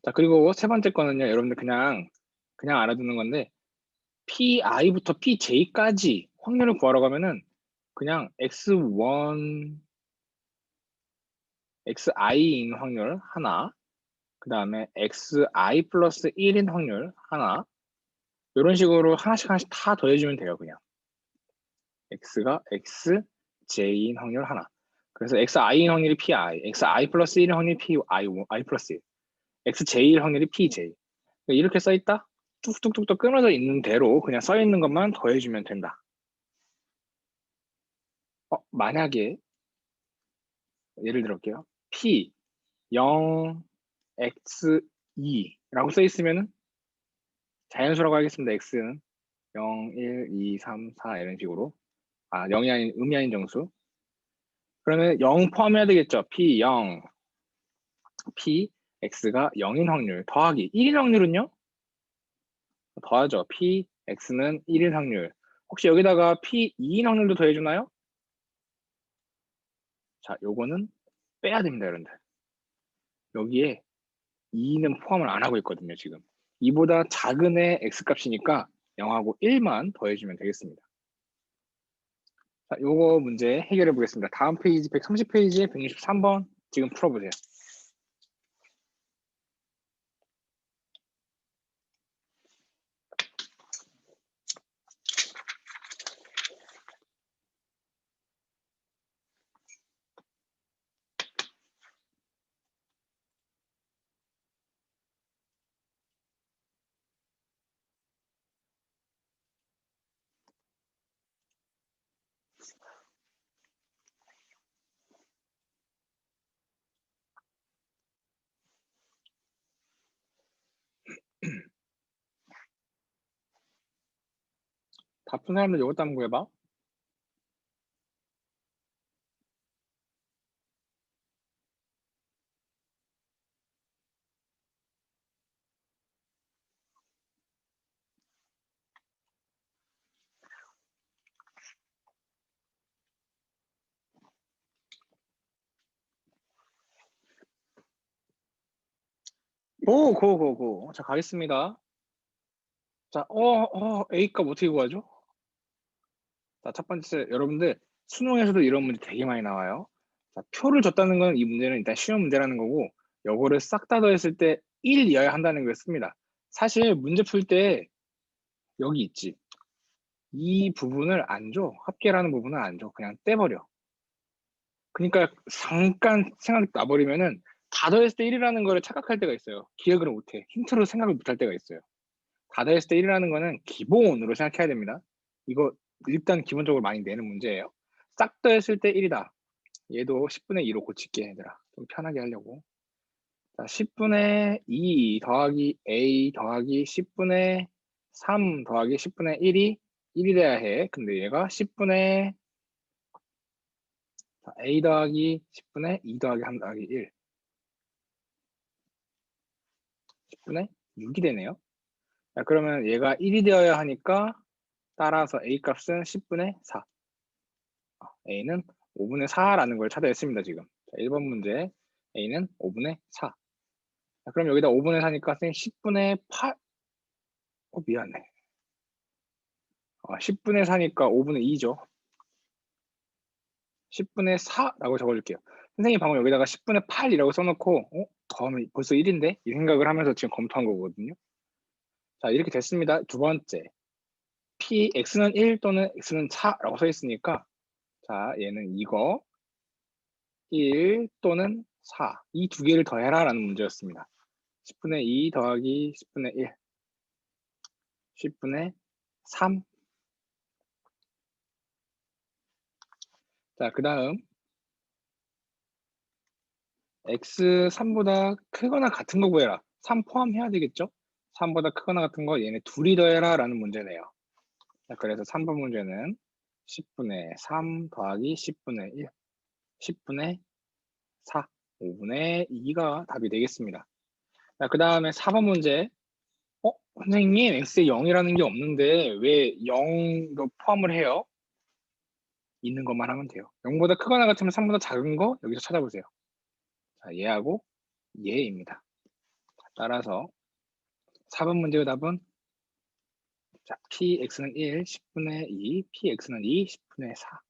자, 그리고 세 번째 거는요. 여러분들 그냥 알아두는 건데 PI부터 PJ까지 확률을 구하러 가면은 그냥 X1, XI인 확률 하나, 그 다음에 XI 플러스 1인 확률 하나, 이런 식으로 하나씩 다 더해주면 돼요. 그냥 X가 XJ인 확률 하나. 그래서 XI인 확률이 PI, XI 플러스 1인 확률이 PI 플러스 1, XJ인 확률이 PJ. 이렇게 써있다? 뚝뚝뚝뚝 끊어져 있는 대로 그냥 써있는 것만 더해주면 된다. 만약에 예를 들어볼게요. P 0 X 2라고 써 있으면은 자연수라고 하겠습니다. X는 0, 1, 2, 3, 4 이런 식으로 0이 아닌 음이 아닌 정수. 그러면 0 포함해야 되겠죠. P 0 P X가 0인 확률 더하기 1인 확률은요? 더하죠. P X는 1인 확률. 혹시 여기다가 P 2인 확률도 더해주나요? 자, 요거는 빼야 됩니다, 여러분들. 여기에 2는 포함을 안 하고 있거든요, 지금. 2보다 작은 애 X값이니까 0하고 1만 더해주면 되겠습니다. 자, 요거 문제 해결해 보겠습니다. 다음 페이지 130페이지에 163번 지금 풀어보세요. 다 푼 사람들 이것도 한번 구해봐. 고. 자, 가겠습니다. 자, A값 어떻게 구하죠? 자, 첫 번째, 여러분들, 수능에서도 이런 문제 되게 많이 나와요. 자, 표를 줬다는 건 이 문제는 일단 쉬운 문제라는 거고, 요거를 싹 다 더했을 때 1이어야 한다는 걸 씁니다. 사실 문제 풀 때 여기 있지. 이 부분을 안 줘. 합계라는 부분을 안 줘. 그냥 떼버려. 그러니까 잠깐 생각이 나버리면은 다 더했을 때 1이라는 거를 착각할 때가 있어요. 기억을 못해. 힌트로 생각을 못할 때가 있어요. 다 더했을 때 1이라는 거는 기본으로 생각해야 됩니다. 이거 일단 기본적으로 많이 내는 문제예요. 싹 더했을 때 1이다. 얘도 10분의 2로 고칠게 얘들아. 좀 편하게 하려고. 자, 10분의 2 더하기 A 더하기 10분의 3 더하기 10분의 1이 1이 돼야 해. 근데 얘가 10분의 A 더하기 10분의 2 더하기 3 더하기 1 10분의 6이 되네요. 자, 그러면 얘가 1이 되어야 하니까 따라서 A 값은 10분의 4. A는 5분의 4라는 걸 찾아냈습니다, 지금. 자, 1번 문제. A는 5분의 4. 자, 그럼 여기다 5분의 4니까 10분의 8. 미안해. 10분의 4니까 5분의 2죠. 10분의 4라고 적어줄게요. 선생님 방금 여기다가 10분의 8이라고 써놓고 더하면 벌써 1인데? 이 생각을 하면서 지금 검토한 거거든요. 자, 이렇게 됐습니다. 두 번째. X는 1 또는 X는 4라고 써 있으니까 자, 얘는 이거 1 또는 4. 이 두 개를 더해라 라는 문제였습니다. 10분의 2 더하기 10분의 1. 10분의 3. 자, 그 다음 X 3보다 크거나 같은 거 구해라. 3 포함해야 되겠죠? 3보다 크거나 같은 거 얘네 둘이 더해라 라는 문제네요. 자, 그래서 3번 문제는 10분의 3 더하기 10분의 1. 10분의 4. 5분의 2가 답이 되겠습니다. 자, 그 다음에 4번 문제. 선생님, x에 0이라는 게 없는데 왜 0도 포함을 해요? 있는 것만 하면 돼요. 0보다 크거나 같으면 3보다 작은 거 여기서 찾아보세요. 자, 얘하고 얘입니다. 따라서 4번 문제의 답은 자, px는 1, 10분의 2, px는 2, 10분의 4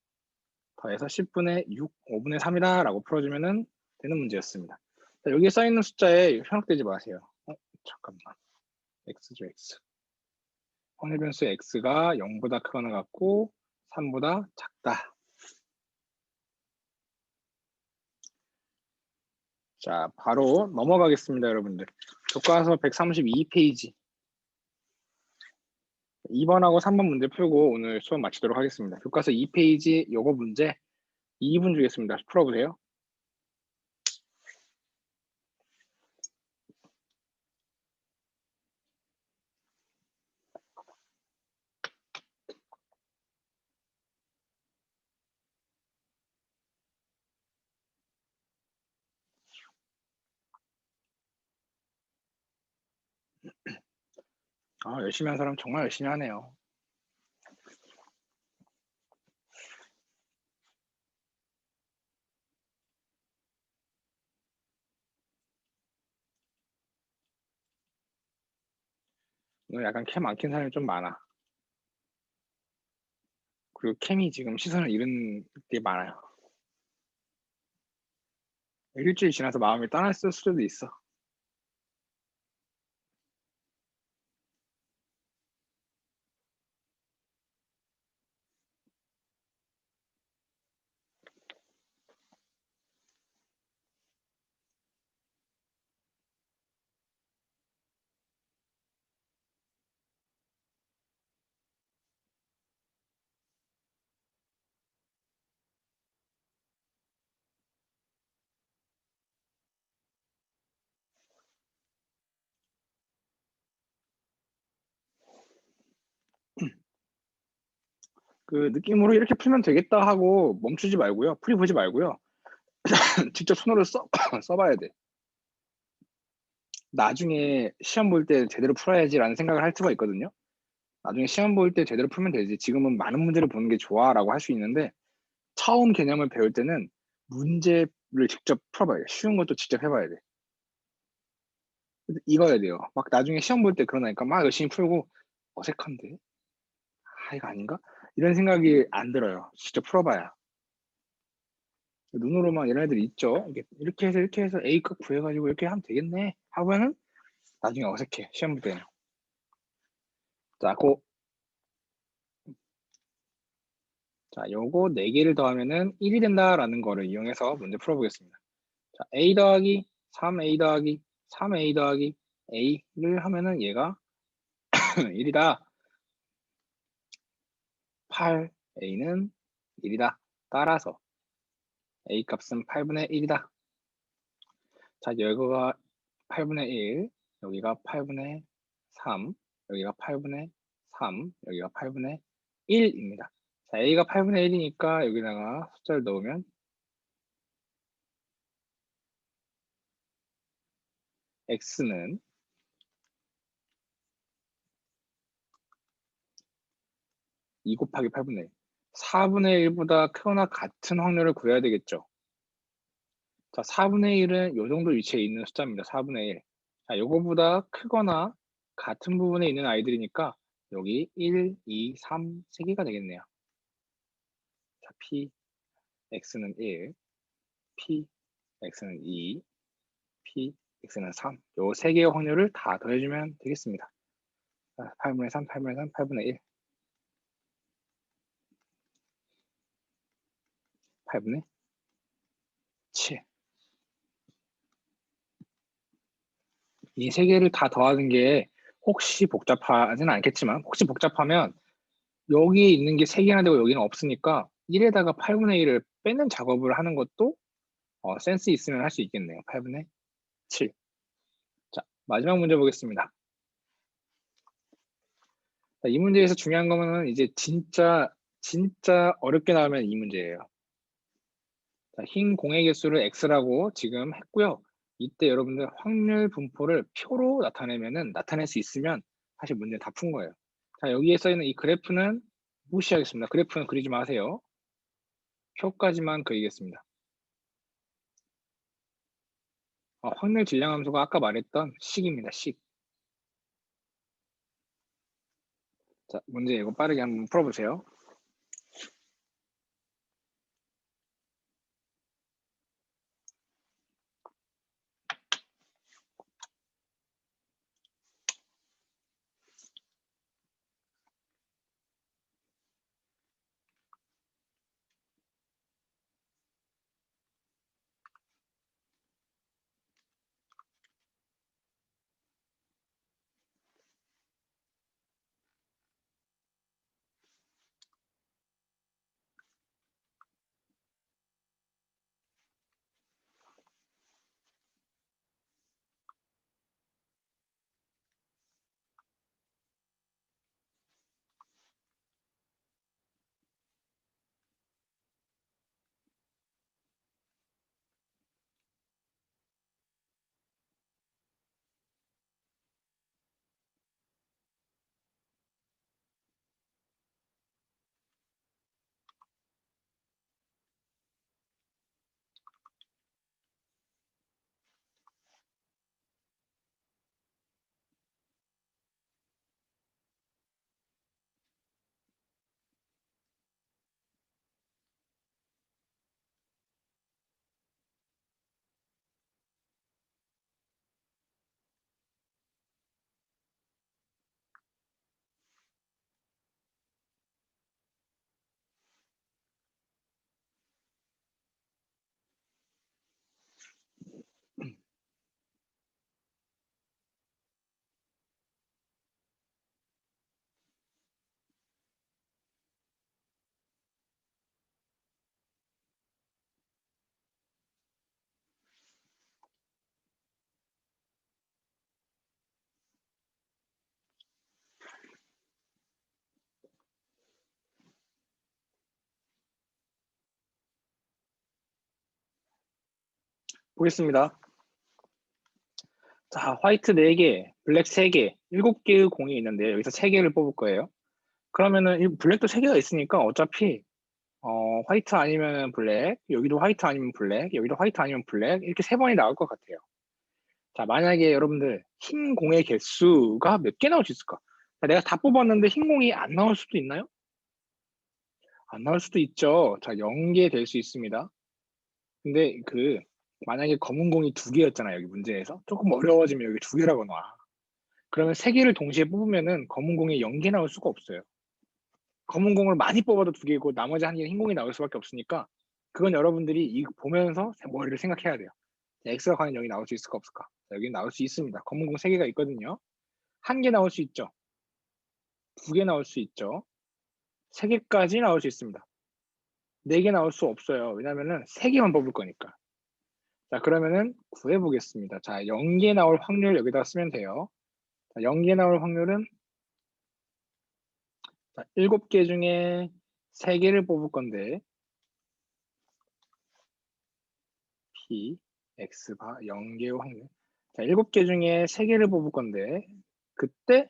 더해서 10분의 6, 5분의 3이다 라고 풀어주면 되는 문제였습니다. 자, 여기에 써있는 숫자에 현혹되지 마세요. 잠깐만. x죠, x. 확률 변수 x가 0보다 크거나 같고 3보다 작다. 자, 바로 넘어가겠습니다, 여러분들. 교과서 132페이지. 2번하고 3번 문제 풀고 오늘 수업 마치도록 하겠습니다. 교과서 2페이지 요거 문제 2분 주겠습니다. 풀어보세요. 열심히 한 사람 정말 열심히 하네요. 오늘 약간 캐 막힌 사람이 좀 많아. 그리고 캠이 지금 시선을 잃은 게 많아요. 일주일 지나서 마음이 떠났을 수도 있어. 그 느낌으로 이렇게 풀면 되겠다 하고 멈추지 말고요. 풀이 보지 말고요. 직접 손으로 써봐야 돼. 나중에 시험 볼 때 제대로 풀어야지라는 생각을 할 수가 있거든요. 나중에 시험 볼 때 제대로 풀면 되지. 지금은 많은 문제를 보는 게 좋아라고 할 수 있는데 처음 개념을 배울 때는 문제를 직접 풀어봐야 돼. 쉬운 것도 직접 해봐야 돼. 이거야 돼요. 막 나중에 시험 볼 때 그러나니까 막 열심히 풀고 어색한데? 아, 이거 아닌가? 이런 생각이 안 들어요. 직접 풀어봐야. 눈으로만 이런 애들이 있죠. 이렇게 해서 A급 구해가지고 이렇게 하면 되겠네. 하면은 나중에 어색해. 시험 볼 때는. 자, 요거 4개를 더하면은 1이 된다라는 거를 이용해서 문제 풀어보겠습니다. 자, A 더하기 3A 더하기 3A 더하기 A를 하면은 얘가 1이다. 8A는 1이다. 따라서 A 값은 8분의 1이다. 자, 여기가 8분의 1, 여기가 8분의 3, 여기가 8분의 3, 여기가 8분의 1입니다. 자, A가 8분의 1이니까 여기다가 숫자를 넣으면 X는 2 곱하기 8분의 1. 4분의 1보다 크거나 같은 확률을 구해야 되겠죠. 자, 4분의 1은 요 정도 위치에 있는 숫자입니다. 4분의 1. 자, 요거보다 크거나 같은 부분에 있는 아이들이니까 여기 1, 2, 3, 3개가 되겠네요. 자, P, X는 1, P, X는 2, P, X는 3. 요 3개의 확률을 다 더해주면 되겠습니다. 자, 8분의 3, 8분의 3, 8분의 1. 8분의 7. 이 3개를 다 더하는 게 혹시 복잡하지는 않겠지만 혹시 복잡하면 여기에 있는 게 3개나 되고 여기는 없으니까 1에다가 8분의 1을 빼는 작업을 하는 것도 센스 있으면 할 수 있겠네요. 8분의 7. 자, 마지막 문제 보겠습니다. 자, 이 문제에서 중요한 거는 이제 진짜 어렵게 나오면 이 문제예요. 자, 흰 공의 개수를 x라고 지금 했고요. 이때 여러분들 확률 분포를 표로 나타낼 수 있으면 사실 문제 다 푼 거예요. 자, 여기에 써 있는 이 그래프는 무시하겠습니다. 그래프는 그리지 마세요. 표까지만 그리겠습니다. 확률 질량 함수가 아까 말했던 식입니다. 식. 자, 문제 이거 빠르게 한번 풀어보세요. 보겠습니다. 자, 화이트 4개, 블랙 3개, 7개의 공이 있는데 여기서 3개를 뽑을 거예요. 그러면은 이 블랙도 3개가 있으니까 어차피 화이트 아니면 블랙, 여기도 화이트 아니면 블랙, 여기도 화이트 아니면 블랙 이렇게 3번이 나올 것 같아요. 자, 만약에 여러분들 흰 공의 개수가 몇 개 나올 수 있을까? 자, 내가 다 뽑았는데 흰 공이 안 나올 수도 있나요? 안 나올 수도 있죠. 자, 0개 될 수 있습니다. 근데 만약에 검은 공이 2개였잖아요. 여기 문제에서. 조금 어려워지면 여기 2개라고 놔. 그러면 3개를 동시에 뽑으면은 검은 공에 0개 나올 수가 없어요. 검은 공을 많이 뽑아도 2개고 나머지 1개는 흰 공이 나올 수밖에 없으니까 그건 여러분들이 이 보면서 머리를 생각해야 돼요. X가 과연 여기 나올 수 있을까 없을까? 자, 여기 나올 수 있습니다. 검은 공 3개가 있거든요. 1개 나올 수 있죠. 2개 나올 수 있죠. 3개까지 나올 수 있습니다. 4개 나올 수 없어요. 왜냐면은 3개만 뽑을 거니까. 자, 그러면은 구해보겠습니다. 자, 0개 나올 확률 여기다 쓰면 돼요. 자, 0개 나올 확률은 자, 7개 중에 3개를 뽑을 건데 P, X가 0개의 확률. 자, 7개 중에 3개를 뽑을 건데 그때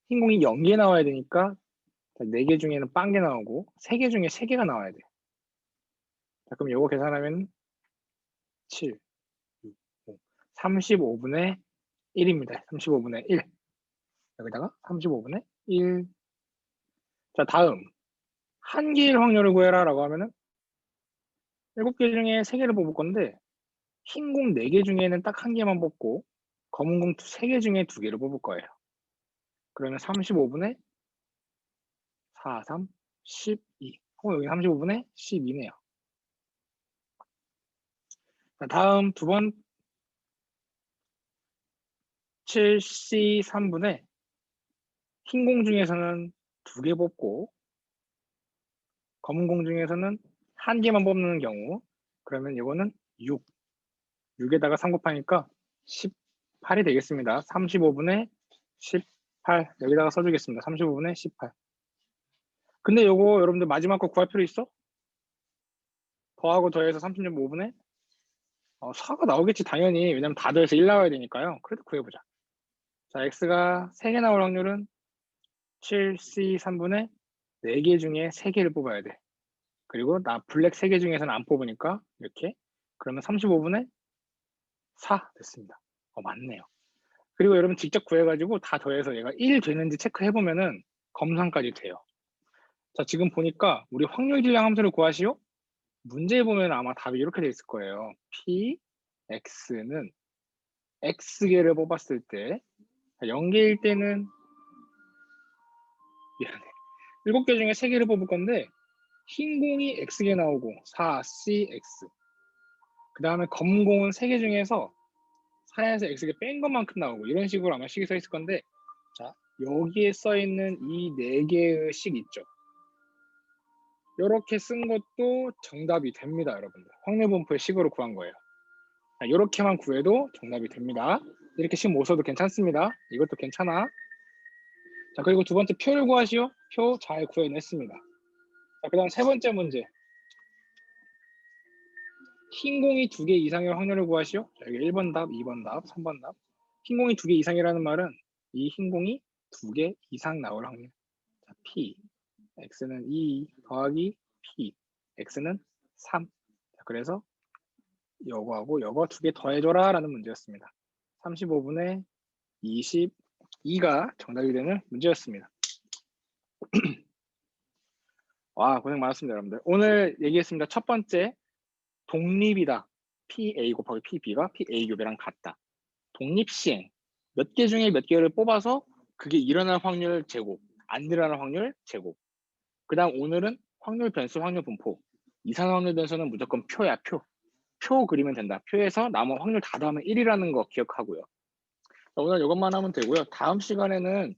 흰 공이 0개 나와야 되니까 4개 중에는 빵개 나오고 3개 중에 3개가 나와야 돼. 자, 그럼 요거 계산하면 7, 6, 5, 35분의 1입니다. 35분의 1. 여기다가 35분의 1. 자, 다음. 1개일 확률을 구해라 라고 하면은 7개 중에 3개를 뽑을 건데 흰 공 4개 중에는 딱 1개만 뽑고 검은 공 3개 중에 2개를 뽑을 거예요. 그러면 35분의 4, 3, 12. 여기 35분의 12네요. 자, 다음 두 번 7C 3분의 흰 공 중에서는 2개 뽑고 검은 공 중에서는 1개만 뽑는 경우 그러면 이거는 6. 6에다가 3 곱하니까 18이 되겠습니다. 35분의 18 여기다가 써주겠습니다. 35분의 18. 근데 요거 여러분들 마지막 거 구할 필요 있어? 더하고 더해서 36분의 4가 나오겠지 당연히. 왜냐면 다 더해서 1 나와야 되니까요. 그래도 구해보자. 자, X가 3개 나올 확률은 7C 3분의 4개 중에 3개를 뽑아야 돼. 그리고 나 블랙 3개 중에서는 안 뽑으니까 이렇게. 그러면 35분의 4 됐습니다. 맞네요. 그리고 여러분 직접 구해가지고 다 더해서 얘가 1 되는지 체크해보면은 검산까지 돼요. 자, 지금 보니까 우리 확률 질량 함수를 구하시오. 문제에 보면 아마 답이 이렇게 돼 있을 거예요. P, X는 X개를 뽑았을 때 0개일 때는 미안해. 7개 중에 3개를 뽑을 건데 흰 공이 X개 나오고 4CX 그 다음에 검은 공은 3개 중에서 4에서 X개 뺀 것만큼 나오고 이런 식으로 아마 식이 써 있을 건데 자, 여기에 써 있는 이 4개의 식 있죠. 이렇게 쓴 것도 정답이 됩니다, 여러분들. 확률분포의 식으로 구한 거예요. 자, 이렇게만 구해도 정답이 됩니다. 이렇게 식 못 써도 괜찮습니다. 이것도 괜찮아. 자, 그리고 두 번째 표를 구하시오. 표 잘 구해냈습니다. 자, 그 다음 세 번째 문제. 흰 공이 2개 이상의 확률을 구하시오. 자, 여기 1번 답, 2번 답, 3번 답. 흰 공이 2개 이상이라는 말은 이 흰 공이 2개 이상 나올 확률. 자, P. X는 2 더하기 P. X는 3. 자, 그래서 요거하고 요거 2개 더해줘라 라는 문제였습니다. 35분의 22가 정답이 되는 문제였습니다. 와, 고생 많았습니다, 여러분들. 오늘 얘기했습니다. 첫 번째, 독립이다. PA 곱하기 PB가 PA 교배랑 같다. 독립시행. 몇 개 중에 몇 개를 뽑아서 그게 일어날 확률 제곱, 안 일어날 확률 제곱. 그 다음 오늘은 확률 변수, 확률 분포. 이상 확률 변수는 무조건 표야, 표. 표 그리면 된다. 표에서 남은 확률 다 더하면 1이라는 거 기억하고요. 오늘 이것만 하면 되고요. 다음 시간에는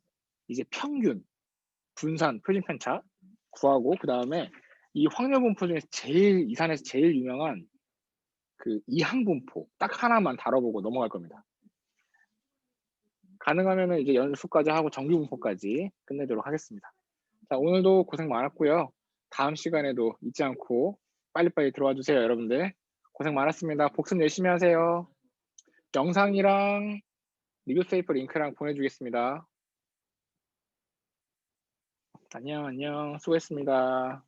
이제 평균, 분산, 표준 편차 구하고 그 다음에 이 확률 분포 중에서 제일 이산에서 제일 유명한 그 이항 분포 딱 하나만 다뤄보고 넘어갈 겁니다. 가능하면은 이제 연수까지 하고 정규 분포까지 끝내도록 하겠습니다. 자, 오늘도 고생 많았고요. 다음 시간에도 잊지 않고 빨리빨리 들어와 주세요, 여러분들. 고생 많았습니다. 복습 열심히 하세요. 영상이랑 리뷰 페이퍼 링크랑 보내주겠습니다. 안녕, 안녕. 수고했습니다.